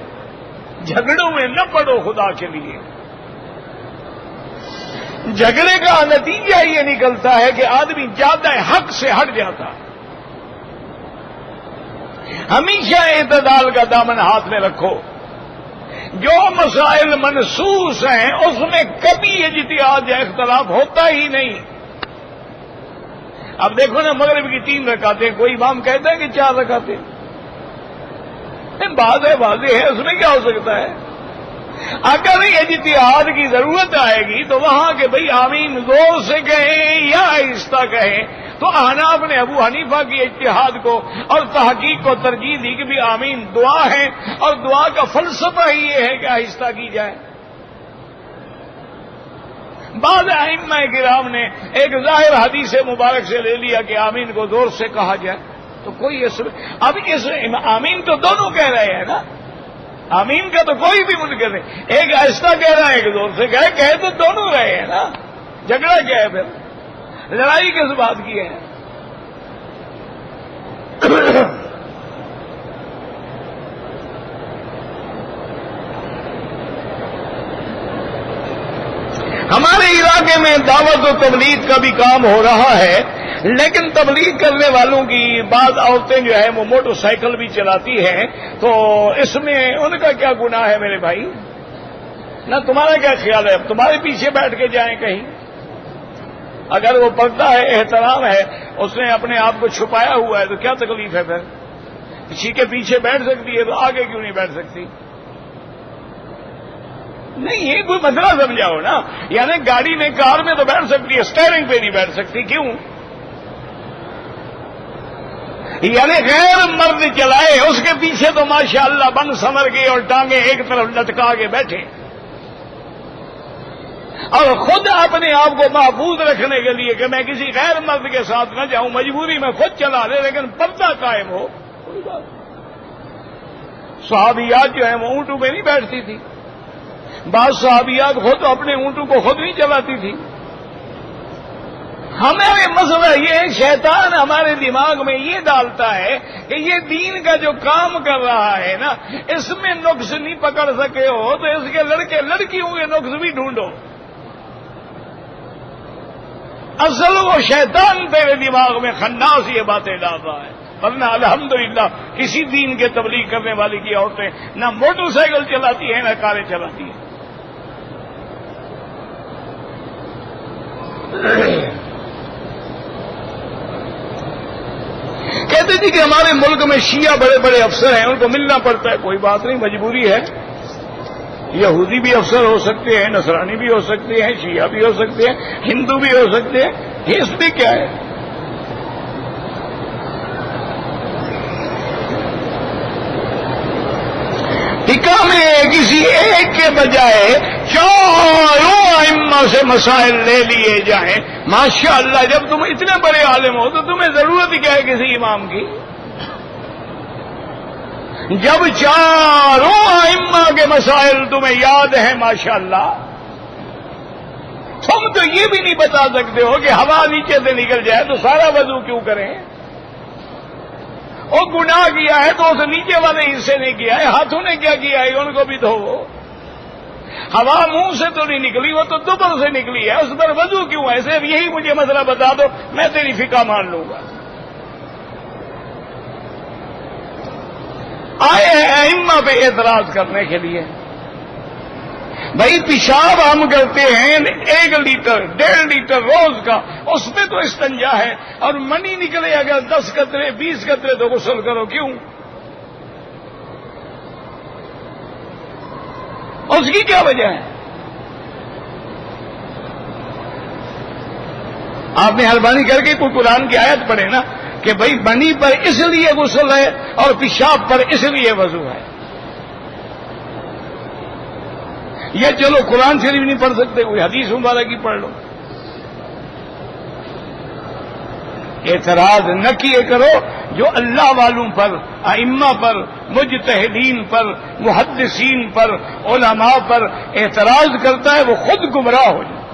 جھگڑوں میں نہ پڑو خدا کے لیے. جھگڑے کا نتیجہ یہ نکلتا ہے کہ آدمی زیادہ حق سے ہٹ جاتا ہے. ہمیشہ اعتدال کا دامن ہاتھ میں رکھو. جو مسائل منسوس ہیں اس میں کبھی اجتہاد یا اختلاف ہوتا ہی نہیں. اب دیکھو نا, مغرب کی 3 رکعتیں, کوئی امام کہتا ہے کہ 4 رکعتیں. بات ہے واضح ہے, اس میں کیا ہو سکتا ہے. اگر اجتہاد کی ضرورت آئے گی تو وہاں کے بھئی آمین زور سے کہیں یا آہستہ کہیں, تو احناف نے ابو حنیفہ کی اجتہاد کو اور تحقیق کو ترجیح دی کہ بھی آمین دعا ہے, اور دعا کا فلسفہ ہی یہ ہے کہ آہستہ کی جائے. بعض ائمہ کرام نے ایک ظاہر حدیث مبارک سے لے لیا کہ آمین کو زور سے کہا جائے. تو کوئی اب اس آمین تو دونوں کہہ رہے ہیں نا, آمین کا تو کوئی بھی منکر نہیں. ایک آہستہ کہہ رہا ہے, ایک زور سے کہے تو دونوں رہے ہیں نا. جھگڑا کیا ہے پھر, لڑائی کس بات کی ہے. ہمارے علاقے میں دعوت و تبلیغ کا بھی کام ہو رہا ہے, لیکن تبلیغ کرنے والوں کی بعض عورتیں جو ہیں وہ موٹر سائیکل بھی چلاتی ہیں. تو اس میں ان کا کیا گناہ ہے میرے بھائی؟ نہ تمہارا کیا خیال ہے؟ اب تمہارے پیچھے بیٹھ کے جائیں کہیں. اگر وہ پردہ ہے, احترام ہے, اس نے اپنے آپ کو چھپایا ہوا ہے, تو کیا تکلیف ہے پھر؟ کسی کے پیچھے بیٹھ سکتی ہے تو آگے کیوں نہیں بیٹھ سکتی؟ نہیں, یہ کوئی مسئلہ سمجھاؤ نا. یعنی گاڑی میں, کار میں تو بیٹھ سکتی ہے, اسٹیئرنگ پہ نہیں بیٹھ سکتی, کیوں؟ یعنی غیر مرد چلائے, اس کے پیچھے تو ماشاءاللہ بن سمر کے اور ٹانگیں ایک طرف لٹکا کے بیٹھے, اور خود اپنے آپ کو محفوظ رکھنے کے لیے کہ میں کسی غیر مرد کے ساتھ نہ جاؤں, مجبوری میں خود چلا لے, لیکن پردہ قائم ہو. کوئی بات. صحابیات جو ہیں وہ اونٹوں پہ نہیں بیٹھتی تھی. بعض صحابیات خود اپنے اونٹوں کو خود نہیں چلاتی تھی. ہمیں مسئلہ یہ, شیطان ہمارے دماغ میں یہ ڈالتا ہے کہ یہ دین کا جو کام کر رہا ہے نا, اس میں نقص نہیں پکڑ سکے ہو تو اس کے لڑکے لڑکیوں کے نقص بھی ڈھونڈو. اصل وہ شیطان تیرے دماغ میں خناس یہ باتیں ڈال رہا ہے. ورنہ الحمدللہ کسی دین کے تبلیغ کرنے والی کی عورتیں نہ موٹر سائیکل چلاتی ہیں نہ کاریں چلاتی ہیں. کہتے تھے کہ ہمارے ملک میں شیعہ بڑے بڑے افسر ہیں, ان کو ملنا پڑتا ہے. کوئی بات نہیں, مجبوری ہے. یہودی بھی افسر ہو سکتے ہیں, نصرانی بھی ہو سکتے ہیں, شیعہ بھی ہو سکتے ہیں, ہندو بھی ہو سکتے ہیں. یہ اس میں کیا ہے؟ ٹکا میں کسی ایک کے بجائے چاروں ائمہ سے مسائل لے لیے جائیں، ماشاءاللہ جب تم اتنے بڑے عالم ہو تو تمہیں ضرورت ہی کیا ہے کسی امام کی؟ جب چاروں ائمہ کے مسائل تمہیں یاد ہیں ماشاءاللہ، تم تو یہ بھی نہیں بتا سکتے ہو کہ ہوا نیچے سے نکل جائے تو سارا وضو کیوں کریں؟ اور گناہ کیا ہے تو اس نیچے والے حصے نے کیا ہے، ہاتھوں نے کیا کیا ہے ان کو بھی دھو۔ ہوا منہ سے تو نہیں نکلی، وہ تو دوبر سے نکلی ہے، اس پر وضو کیوں ہے؟ صرف یہی مجھے مسئلہ بتا دو، میں تیری فقہ مان لوں گا۔ آئے ہیں ائمہ پہ اعتراض کرنے کے لیے۔ بھائی پیشاب ہم کرتے ہیں 1 لیٹر 1.5 لیٹر روز کا، اس میں تو استنجا ہے، اور منی نکلے اگر 10 قطرے 20 قطرے تو غسل کرو، کیوں؟ اس کی کیا وجہ ہے؟ آپ مہربانی کر کے کوئی قرآن کی آیت پڑھے نا کہ بھائی منی پر اس لیے غسل ہے اور پیشاب پر اس لیے وضو ہے۔ یہ چلو قرآن شریف نہیں پڑھ سکتے، کوئی حدیث مبارک کی پڑھ لو۔ اعتراض نہ کیے کرو جو اللہ والوں پر، ائمہ پر، مجتہدین پر، محدثین پر، علماء پر اعتراض کرتا ہے وہ خود گمراہ ہو جائے۔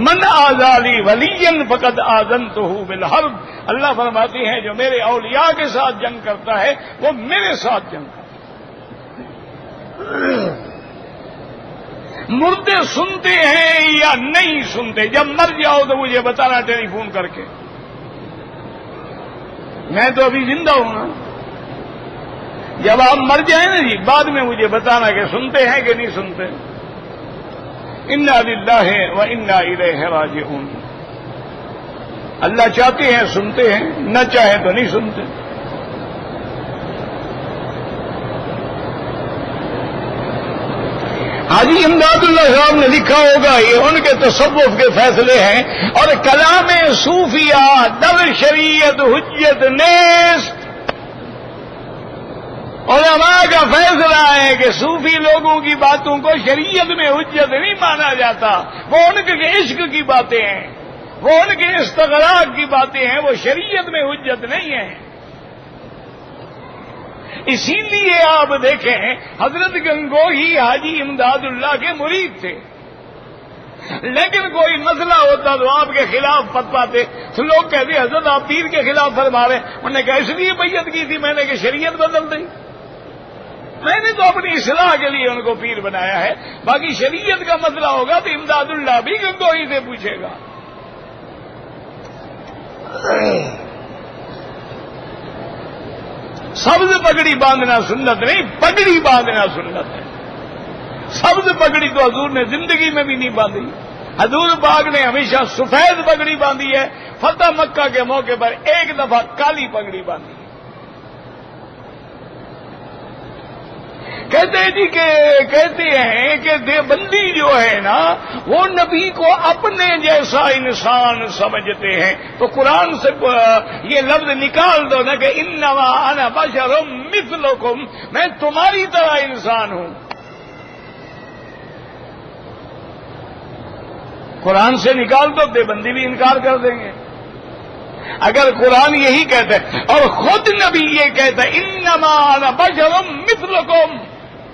من آزالی ولی فقد آذنتہ بالحرب، اللہ فرماتی ہیں جو میرے اولیاء کے ساتھ جنگ کرتا ہے وہ میرے ساتھ جنگ کرتا ہے۔ مردے سنتے ہیں یا نہیں سنتے؟ جب مر جاؤ تو مجھے بتانا ٹیلی فون کر کے، میں تو ابھی زندہ ہوں نا۔ جب آپ مر جائیں نا جی بعد میں مجھے بتانا کہ سنتے ہیں کہ نہیں سنتے۔ انا للہ و انا الیہ راجعون، اللہ چاہتے ہیں سنتے ہیں، نہ چاہے تو نہیں سنتے۔ حاجی امداد اللہ صاحب نے لکھا ہوگا، یہ ان کے تصوف کے فیصلے ہیں، اور کلام صوفیہ در شریعت حجت نیست۔ علماء کا فیصلہ ہے کہ صوفی لوگوں کی باتوں کو شریعت میں حجت نہیں مانا جاتا، وہ ان کے عشق کی باتیں ہیں، وہ ان کے استغراق کی باتیں ہیں، وہ شریعت میں حجت نہیں ہیں۔ اسی لیے آپ دیکھیں حضرت گنگوہی حاجی امداد اللہ کے مرید تھے، لیکن کوئی مسئلہ ہوتا تو آپ کے خلاف فتویٰ تو لوگ کہتے حضرت آپ پیر کے خلاف فرما رہے ہیں۔ انہوں نے کہا اس لیے بیعت کی تھی میں نے کہ شریعت بدل دی، میں نے تو اپنی اصلاح کے لیے ان کو پیر بنایا ہے، باقی شریعت کا مسئلہ ہوگا تو امداد اللہ بھی گنگوہی سے پوچھے گا۔ سبز پگڑی باندھنا سنت نہیں، پگڑی باندھنا سنت ہے۔ سبز پگڑی تو حضور نے زندگی میں بھی نہیں باندھی، حضور پاک نے ہمیشہ سفید پگڑی باندھی ہے، فتح مکہ کے موقع پر ایک دفعہ کالی پگڑی باندھی۔ کہتے ہیں کہ دیوبندی جو ہے نا وہ نبی کو اپنے جیسا انسان سمجھتے ہیں، تو قرآن سے یہ لفظ نکال دو نا کہ انما انا بشر مثلکم، میں تمہاری طرح انسان ہوں۔ قرآن سے نکال دو دیوبندی بھی انکار کر دیں گے۔ اگر قرآن یہی کہتا ہے اور خود نبی یہ کہتا ہے انما انا بشر مثلکم،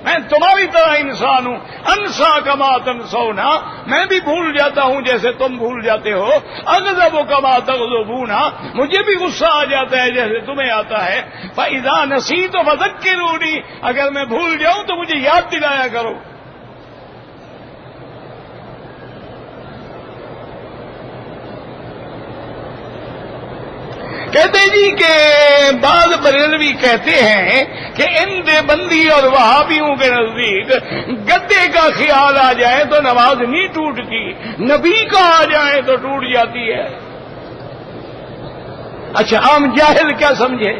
میں تمہاری طرح انسان ہوں، انسا کما تنسون، میں بھی بھول جاتا ہوں جیسے تم بھول جاتے ہو، اغضب کما تغضبون، مجھے بھی غصہ آ جاتا ہے جیسے تمہیں آتا ہے، فاذا نسیت فذکرونی، اگر میں بھول جاؤں تو مجھے یاد دلایا کرو۔ کہتے جی کہ بعض بریلوی کہتے ہیں کہ ان دیوبندی اور وہابیوں کے نزدیک گدے کا خیال آ جائے تو نماز نہیں ٹوٹتی، نبی کا آ جائے تو ٹوٹ جاتی ہے۔ اچھا عام جاہل کیا سمجھے؟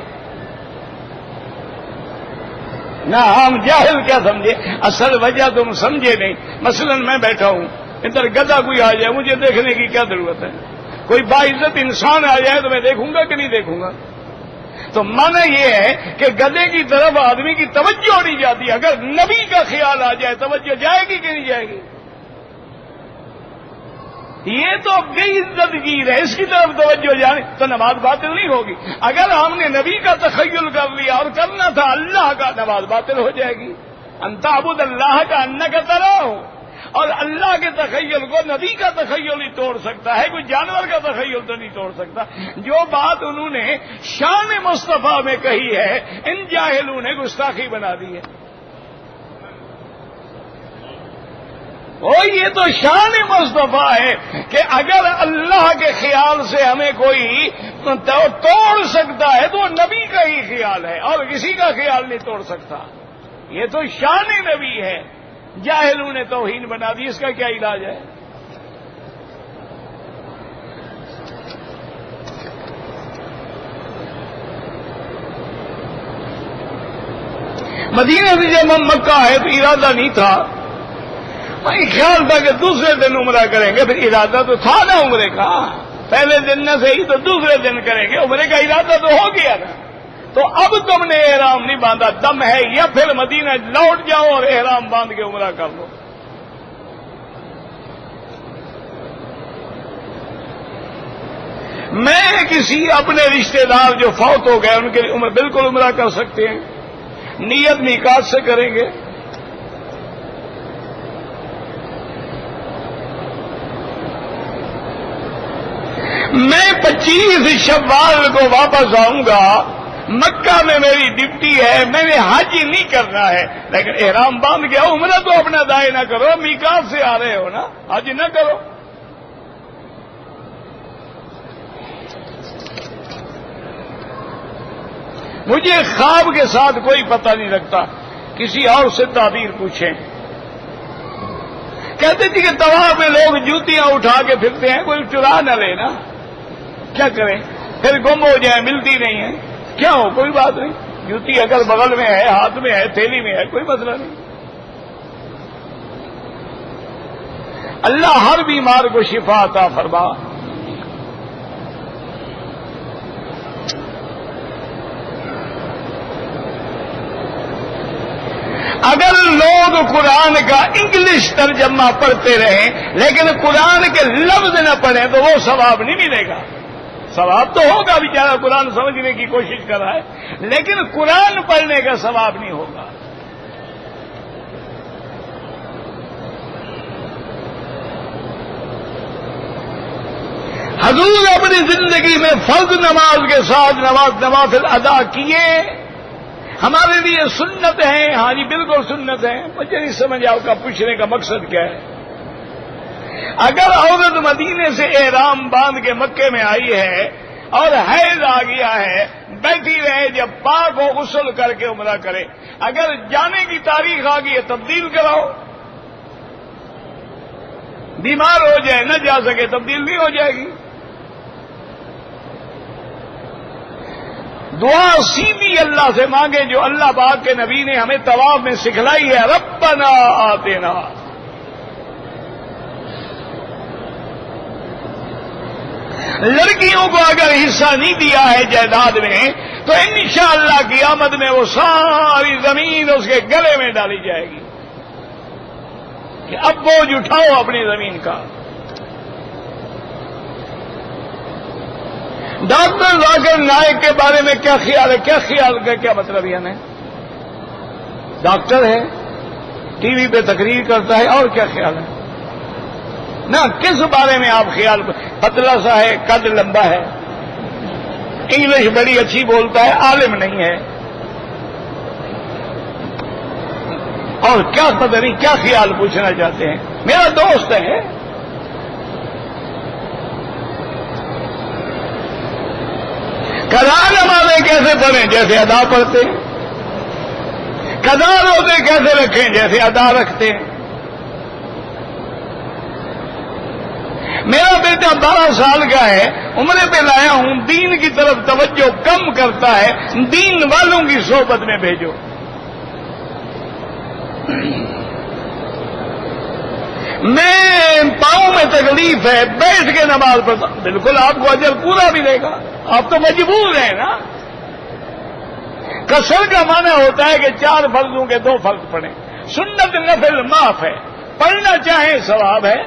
نہ عام جاہل کیا سمجھے، اصل وجہ تم سمجھے نہیں۔ مثلا میں بیٹھا ہوں، ادھر گدھا کوئی آ جائے مجھے دیکھنے کی کیا ضرورت ہے؟ کوئی باعزت انسان آ جائے تو میں دیکھوں گا کہ نہیں دیکھوں گا؟ تو مانا یہ ہے کہ گدھے کی طرف آدمی کی توجہ نہیں جاتی. اگر نبی کا خیال آ جائے توجہ جائے گی کہ نہیں جائے گی؟ یہ تو بے عزت گیر ہے، اس کی طرف توجہ جانے تو نماز باطل نہیں ہوگی. اگر ہم نے نبی کا تخیل کر لیا اور کرنا تھا اللہ کا، نماز باطل ہو جائے گی. ان تعبد اللہ کا انک تراہ، اور اللہ کے تخیل کو نبی کا تخیل ہی توڑ سکتا ہے، کوئی جانور کا تخیل تو نہیں توڑ سکتا. جو بات انہوں نے شان مصطفیٰ میں کہی ہے ان جاہلوں نے گستاخی بنا دی ہے. یہ تو شان مصطفیٰ ہے کہ اگر اللہ کے خیال سے ہمیں کوئی توڑ سکتا ہے تو وہ نبی کا ہی خیال ہے اور کسی کا خیال نہیں توڑ سکتا. یہ تو شان نبی ہے. جاہلوں نے توہین بنا دی، اس کا کیا علاج ہے؟ مدینہ سے جب ہم مکہ ہے تو ارادہ نہیں تھا، میں خیال تھا کہ دوسرے دن عمرہ کریں گے. پھر ارادہ تو تھا نا عمرے کا، پہلے دن نہ صحیح تو دوسرے دن کریں گے. عمرے کا ارادہ تو ہو گیا نا. تو اب تم نے احرام نہیں باندھا، دم ہے یا پھر مدینہ لوٹ جاؤ اور احرام باندھ کے عمرہ کر لو. میں کسی اپنے رشتہ دار جو فوت ہو گئے ان کے عمر بالکل عمرہ کر سکتے ہیں، نیت میقات سے کریں گے. میں 25 شوال کو واپس آؤں گا. مکہ میں میری ڈپٹی ہے، میں نے حج نہیں کرنا ہے، لیکن احرام باندھ گیا. عمرہ تو اپنا دائیں نہ کرو، میقات سے آ رہے ہو نا، حج نہ کرو. مجھے خواب کے ساتھ کوئی پتہ نہیں لگتا، کسی اور سے تعبیر پوچھیں. کہتے تھے کہ طواف میں لوگ جوتیاں اٹھا کے پھرتے ہیں، کوئی چرا نہ لینا. کیا کریں؟ پھر گم ہو جائیں، ملتی نہیں ہے. کیا ہو؟ کوئی بات نہیں، جوتی اگر بغل میں ہے، ہاتھ میں ہے، تھیلی میں ہے، کوئی مسئلہ نہیں. اللہ ہر بیمار کو شفا عطا فرما. اگر لوگ قرآن کا انگلش ترجمہ پڑھتے رہیں لیکن قرآن کے لفظ نہ پڑھیں تو وہ ثواب نہیں ملے گا. ثواب تو ہوگا، بیچارہ قرآن سمجھنے کی کوشش کر رہا ہے، لیکن قرآن پڑھنے کا ثواب نہیں ہوگا. حضور اپنی زندگی میں فرض نماز کے ساتھ نوافل ادا کیے، ہمارے لیے سنت ہیں. ہاں جی بالکل سنت ہیں. مجھے نہیں سمجھ آپ کا پوچھنے کا مقصد کیا ہے. اگر عورت مدینے سے احرام باندھ کے مکے میں آئی ہے اور حیض آ گیا ہے، بیٹھی رہے، جب پاک ہو غسل کر کے عمرہ کرے. اگر جانے کی تاریخ آ گئی ہے تبدیل کراؤ. بیمار ہو جائے نہ جا سکے تبدیل نہیں ہو جائے گی. دعا سیدھی اللہ سے مانگے جو اللہ پاک کے نبی نے ہمیں طواف میں سکھلائی ہے. ربنا آتنا. لڑکیوں کو اگر حصہ نہیں دیا ہے جائیداد میں تو انشاءاللہ قیامت میں وہ ساری زمین اس کے گلے میں ڈالی جائے گی کہ اب بوجھ اٹھاؤ اپنی زمین کا. ڈاکٹر ذاکر نائک کے بارے میں کیا خیال ہے؟ کیا خیال کا کیا مطلب ہے؟ ڈاکٹر ہے، ٹی وی پہ تقریر کرتا ہے، اور کیا خیال ہے؟ نہ کس بارے میں آپ خیال؟ پتلا سا ہے، قد لمبا ہے، انگلش بڑی اچھی بولتا ہے، عالم نہیں ہے، اور کیا پتہ نہیں کیا خیال پوچھنا چاہتے ہیں. میرا دوست ہے. قضا نمازیں کیسے پڑھیں؟ جیسے ادا پڑھتے ہیں. قضا روزے کیسے رکھیں؟ جیسے ادا رکھتے ہیں. میرا بیٹا 12 سال کا ہے، عمرے پہ لایا ہوں، دین کی طرف توجہ کم کرتا ہے، دین والوں کی صحبت میں بھیجو. میں پاؤں میں تکلیف ہے، بیٹھ کے نماز پڑھتا ہوں. بالکل آپ کو اجر پورا ملے گا، آپ تو مجبور ہیں نا. قصر کا معنی ہوتا ہے کہ 4 فرضوں کے 2 فرض پڑھیں. سنت نفل معاف ہے، پڑھنا چاہیں ثواب ہے.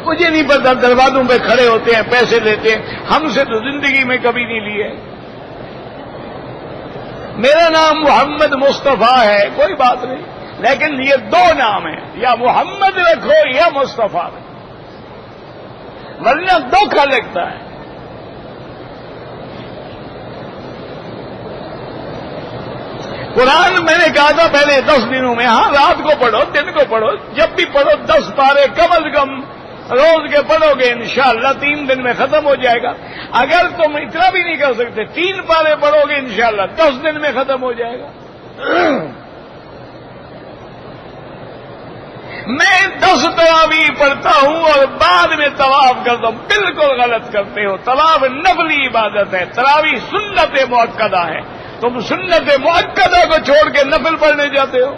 مجھے نہیں پتا، دروازوں پہ کھڑے ہوتے ہیں، پیسے لیتے ہیں، ہم سے تو زندگی میں کبھی نہیں لیے. میرا نام محمد مصطفیٰ ہے، کوئی بات نہیں، لیکن یہ 2 نام ہیں، یا محمد رکھو یا مصطفیٰ رکھو، ورنہ دھوکہ لگتا ہے. قرآن میں نے کہا تھا پہلے 10 دنوں میں، ہاں رات کو پڑھو، دن کو پڑھو، جب بھی پڑھو 10 پارے کم از کم روز کے پڑھو گے، انشاءاللہ 3 دن میں ختم ہو جائے گا. اگر تم اتنا بھی نہیں کر سکتے، 3 پارے پڑھو گے انشاءاللہ 10 دن میں ختم ہو جائے گا. میں 10 تراویح پڑھتا ہوں اور بعد میں طواف کرتا ہوں. بالکل غلط کرتے ہو. طواف نفلی عبادت ہے، تراویح سنت مؤکدہ ہے. تم سنت مؤکدہ کو چھوڑ کے نفل پڑھنے جاتے ہو.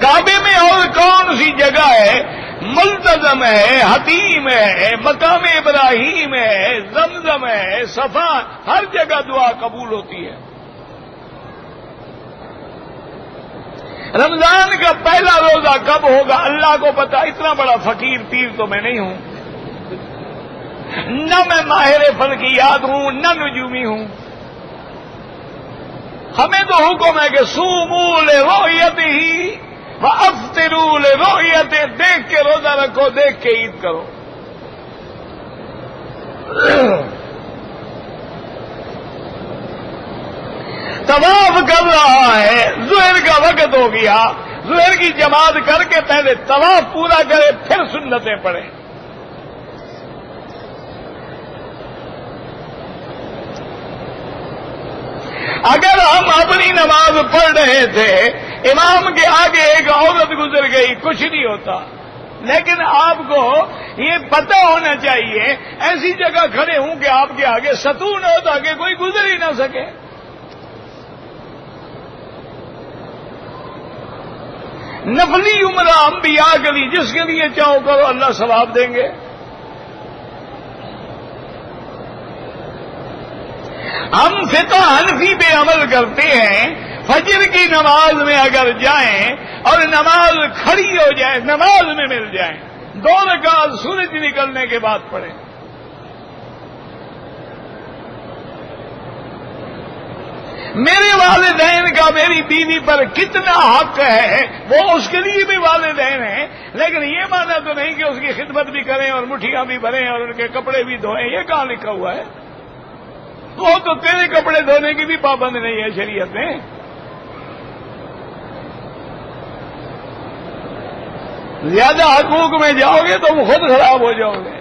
کعبے میں اور کون سی جگہ ہے ملتزم ہے، حتیم ہے، مقام ابراہیم ہے، زمزم ہے، صفا، ہر جگہ دعا قبول ہوتی ہے. رمضان کا پہلا روزہ کب ہوگا اللہ کو پتا. اتنا بڑا فقیر پیر تو میں نہیں ہوں، نہ میں ماہر فلکیات ہوں، نہ نجومی ہوں. ہمیں تو حکم ہے کہ صوموا لرؤیتہ وافطروا لرؤیتہ، دیکھ کے روزہ رکھو، دیکھ کے عید کرو. طواف کر رہا ہے، ظہر کا وقت ہو گیا، ظہر کی جماعت کر کے پہلے طواف پورا کرے، پھر سنتیں پڑھیں. اگر ہم اپنی نماز پڑھ رہے تھے، امام کے آگے ایک عورت گزر گئی، کچھ نہیں ہوتا. لیکن آپ کو یہ پتہ ہونا چاہیے ایسی جگہ کھڑے ہوں کہ آپ کے آگے ستون ہو تاکہ کوئی گزر ہی نہ سکے. نفلی عمرہ انبیاء کے لیے، جس کے لیے چاہو کرو، اللہ ثواب دیں گے. ہم فقہ حنفی پہ عمل کرتے ہیں. فجر کی نماز میں اگر جائیں اور نماز کھڑی ہو جائے، نماز میں مل جائیں، 2 رکعت سورج نکلنے کے بعد پڑھیں. میرے والدین کا میری بیوی پر کتنا حق ہے، وہ اس کے لیے بھی والدین ہیں، لیکن یہ مانا تو نہیں کہ اس کی خدمت بھی کریں اور مٹھیاں بھی بھریں اور ان کے کپڑے بھی دھوئیں. یہ کہاں لکھا ہوا ہے؟ وہ تو تیرے کپڑے دھونے کی بھی پابند نہیں ہے شریعت میں. زیادہ حقوق میں جاؤ گے تو خود خراب ہو جاؤ گے.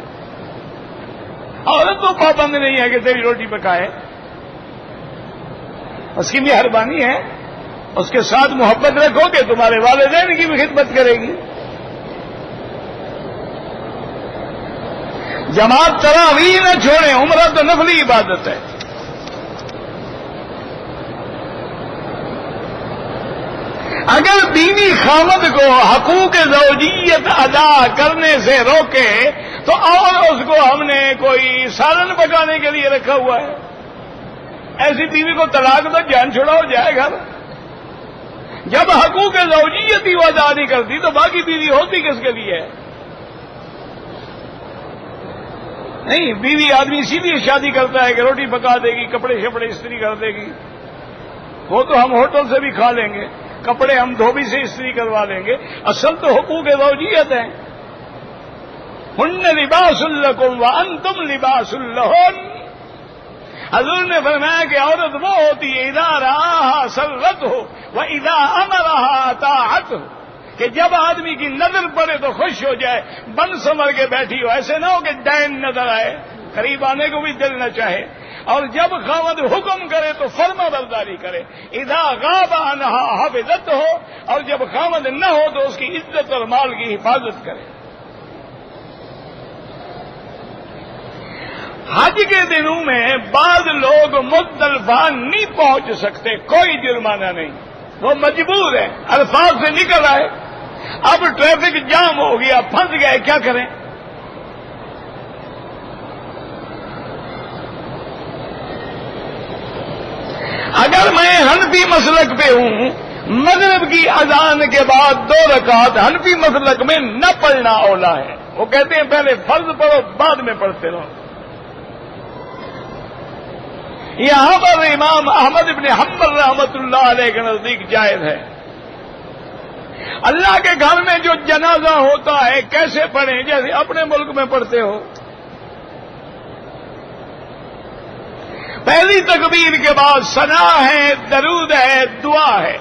عورت تو پابند نہیں ہے کہ تیری روٹی پکائے، اس کی مہربانی ہے، اس کے ساتھ محبت رکھو کہ تمہارے والدین کی بھی خدمت کرے گی. جماعت تراویح نہ چھوڑیں، عمرہ تو نفلی عبادت ہے. اگر بیوی خاوند کو حقوق زوجیت ادا کرنے سے روکے تو اور اس کو ہم نے کوئی سالن پکانے کے لیے رکھا ہوا ہے. ایسی بیوی کو طلاق دو، جان چھڑاؤ، جائے گھر. جب حقوق زوجیت ہی وہ ادا نہیں کرتی تو باقی بیوی ہوتی کس کے لیے ہے؟ نہیں، بیوی آدمی اسی لیے شادی کرتا ہے کہ روٹی پکا دے گی، کپڑے شپڑے استری کر دے گی. وہ تو ہم ہوٹل سے بھی کھا لیں گے، کپڑے ہم دھوبی سے استری کروا لیں گے. اصل تو حقوق زوجیت ہیں. ہن لباس لکم وانتم لباس لہن. حضور نے فرمایا کہ عورت وہ ہوتی ہے اذا رآہا سرت ہو واذا امرہا اطاعت ہو، کہ جب آدمی کی نظر پڑے تو خوش ہو جائے، بن سمر کے بیٹھی ہو. ایسے نہ ہو کہ ڈین نظر آئے، قریب آنے کو بھی دل نہ چاہے. اور جب خاوند حکم کرے تو فرما برداری کرے. اذا غاب عنہا حفظت ہو، اور جب خاوند نہ ہو تو اس کی عزت اور مال کی حفاظت کرے. حج کے دنوں میں بعض لوگ مزدلفہ نہیں پہنچ سکتے، کوئی جرمانہ نہیں، وہ مجبور ہے، الفاظ سے نکل آئے. اب ٹریفک جام ہو گیا، پھنس گئے، کیا کریں؟ اگر میں حنفی مسلک پہ ہوں، مغرب کی اذان کے بعد 2 رکعت حنفی مسلک میں نہ پڑھنا اولا ہے۔ وہ کہتے ہیں پہلے فرض پڑھو بعد میں پڑھتے رہو۔ یہاں پر امام احمد بن حنبل رحمت اللہ علیہ کے نزدیک جائز ہے۔ اللہ کے گھر میں جو جنازہ ہوتا ہے کیسے پڑھیں؟ جیسے اپنے ملک میں پڑھتے ہو۔ پہلی تکبیر کے بعد ثنا ہے، درود ہے، دعا ہے۔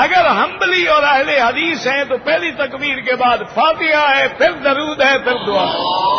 اگر حنبلی اور اہل حدیث ہیں تو پہلی تکبیر کے بعد فاتحہ ہے، پھر درود ہے، پھر دعا ہے۔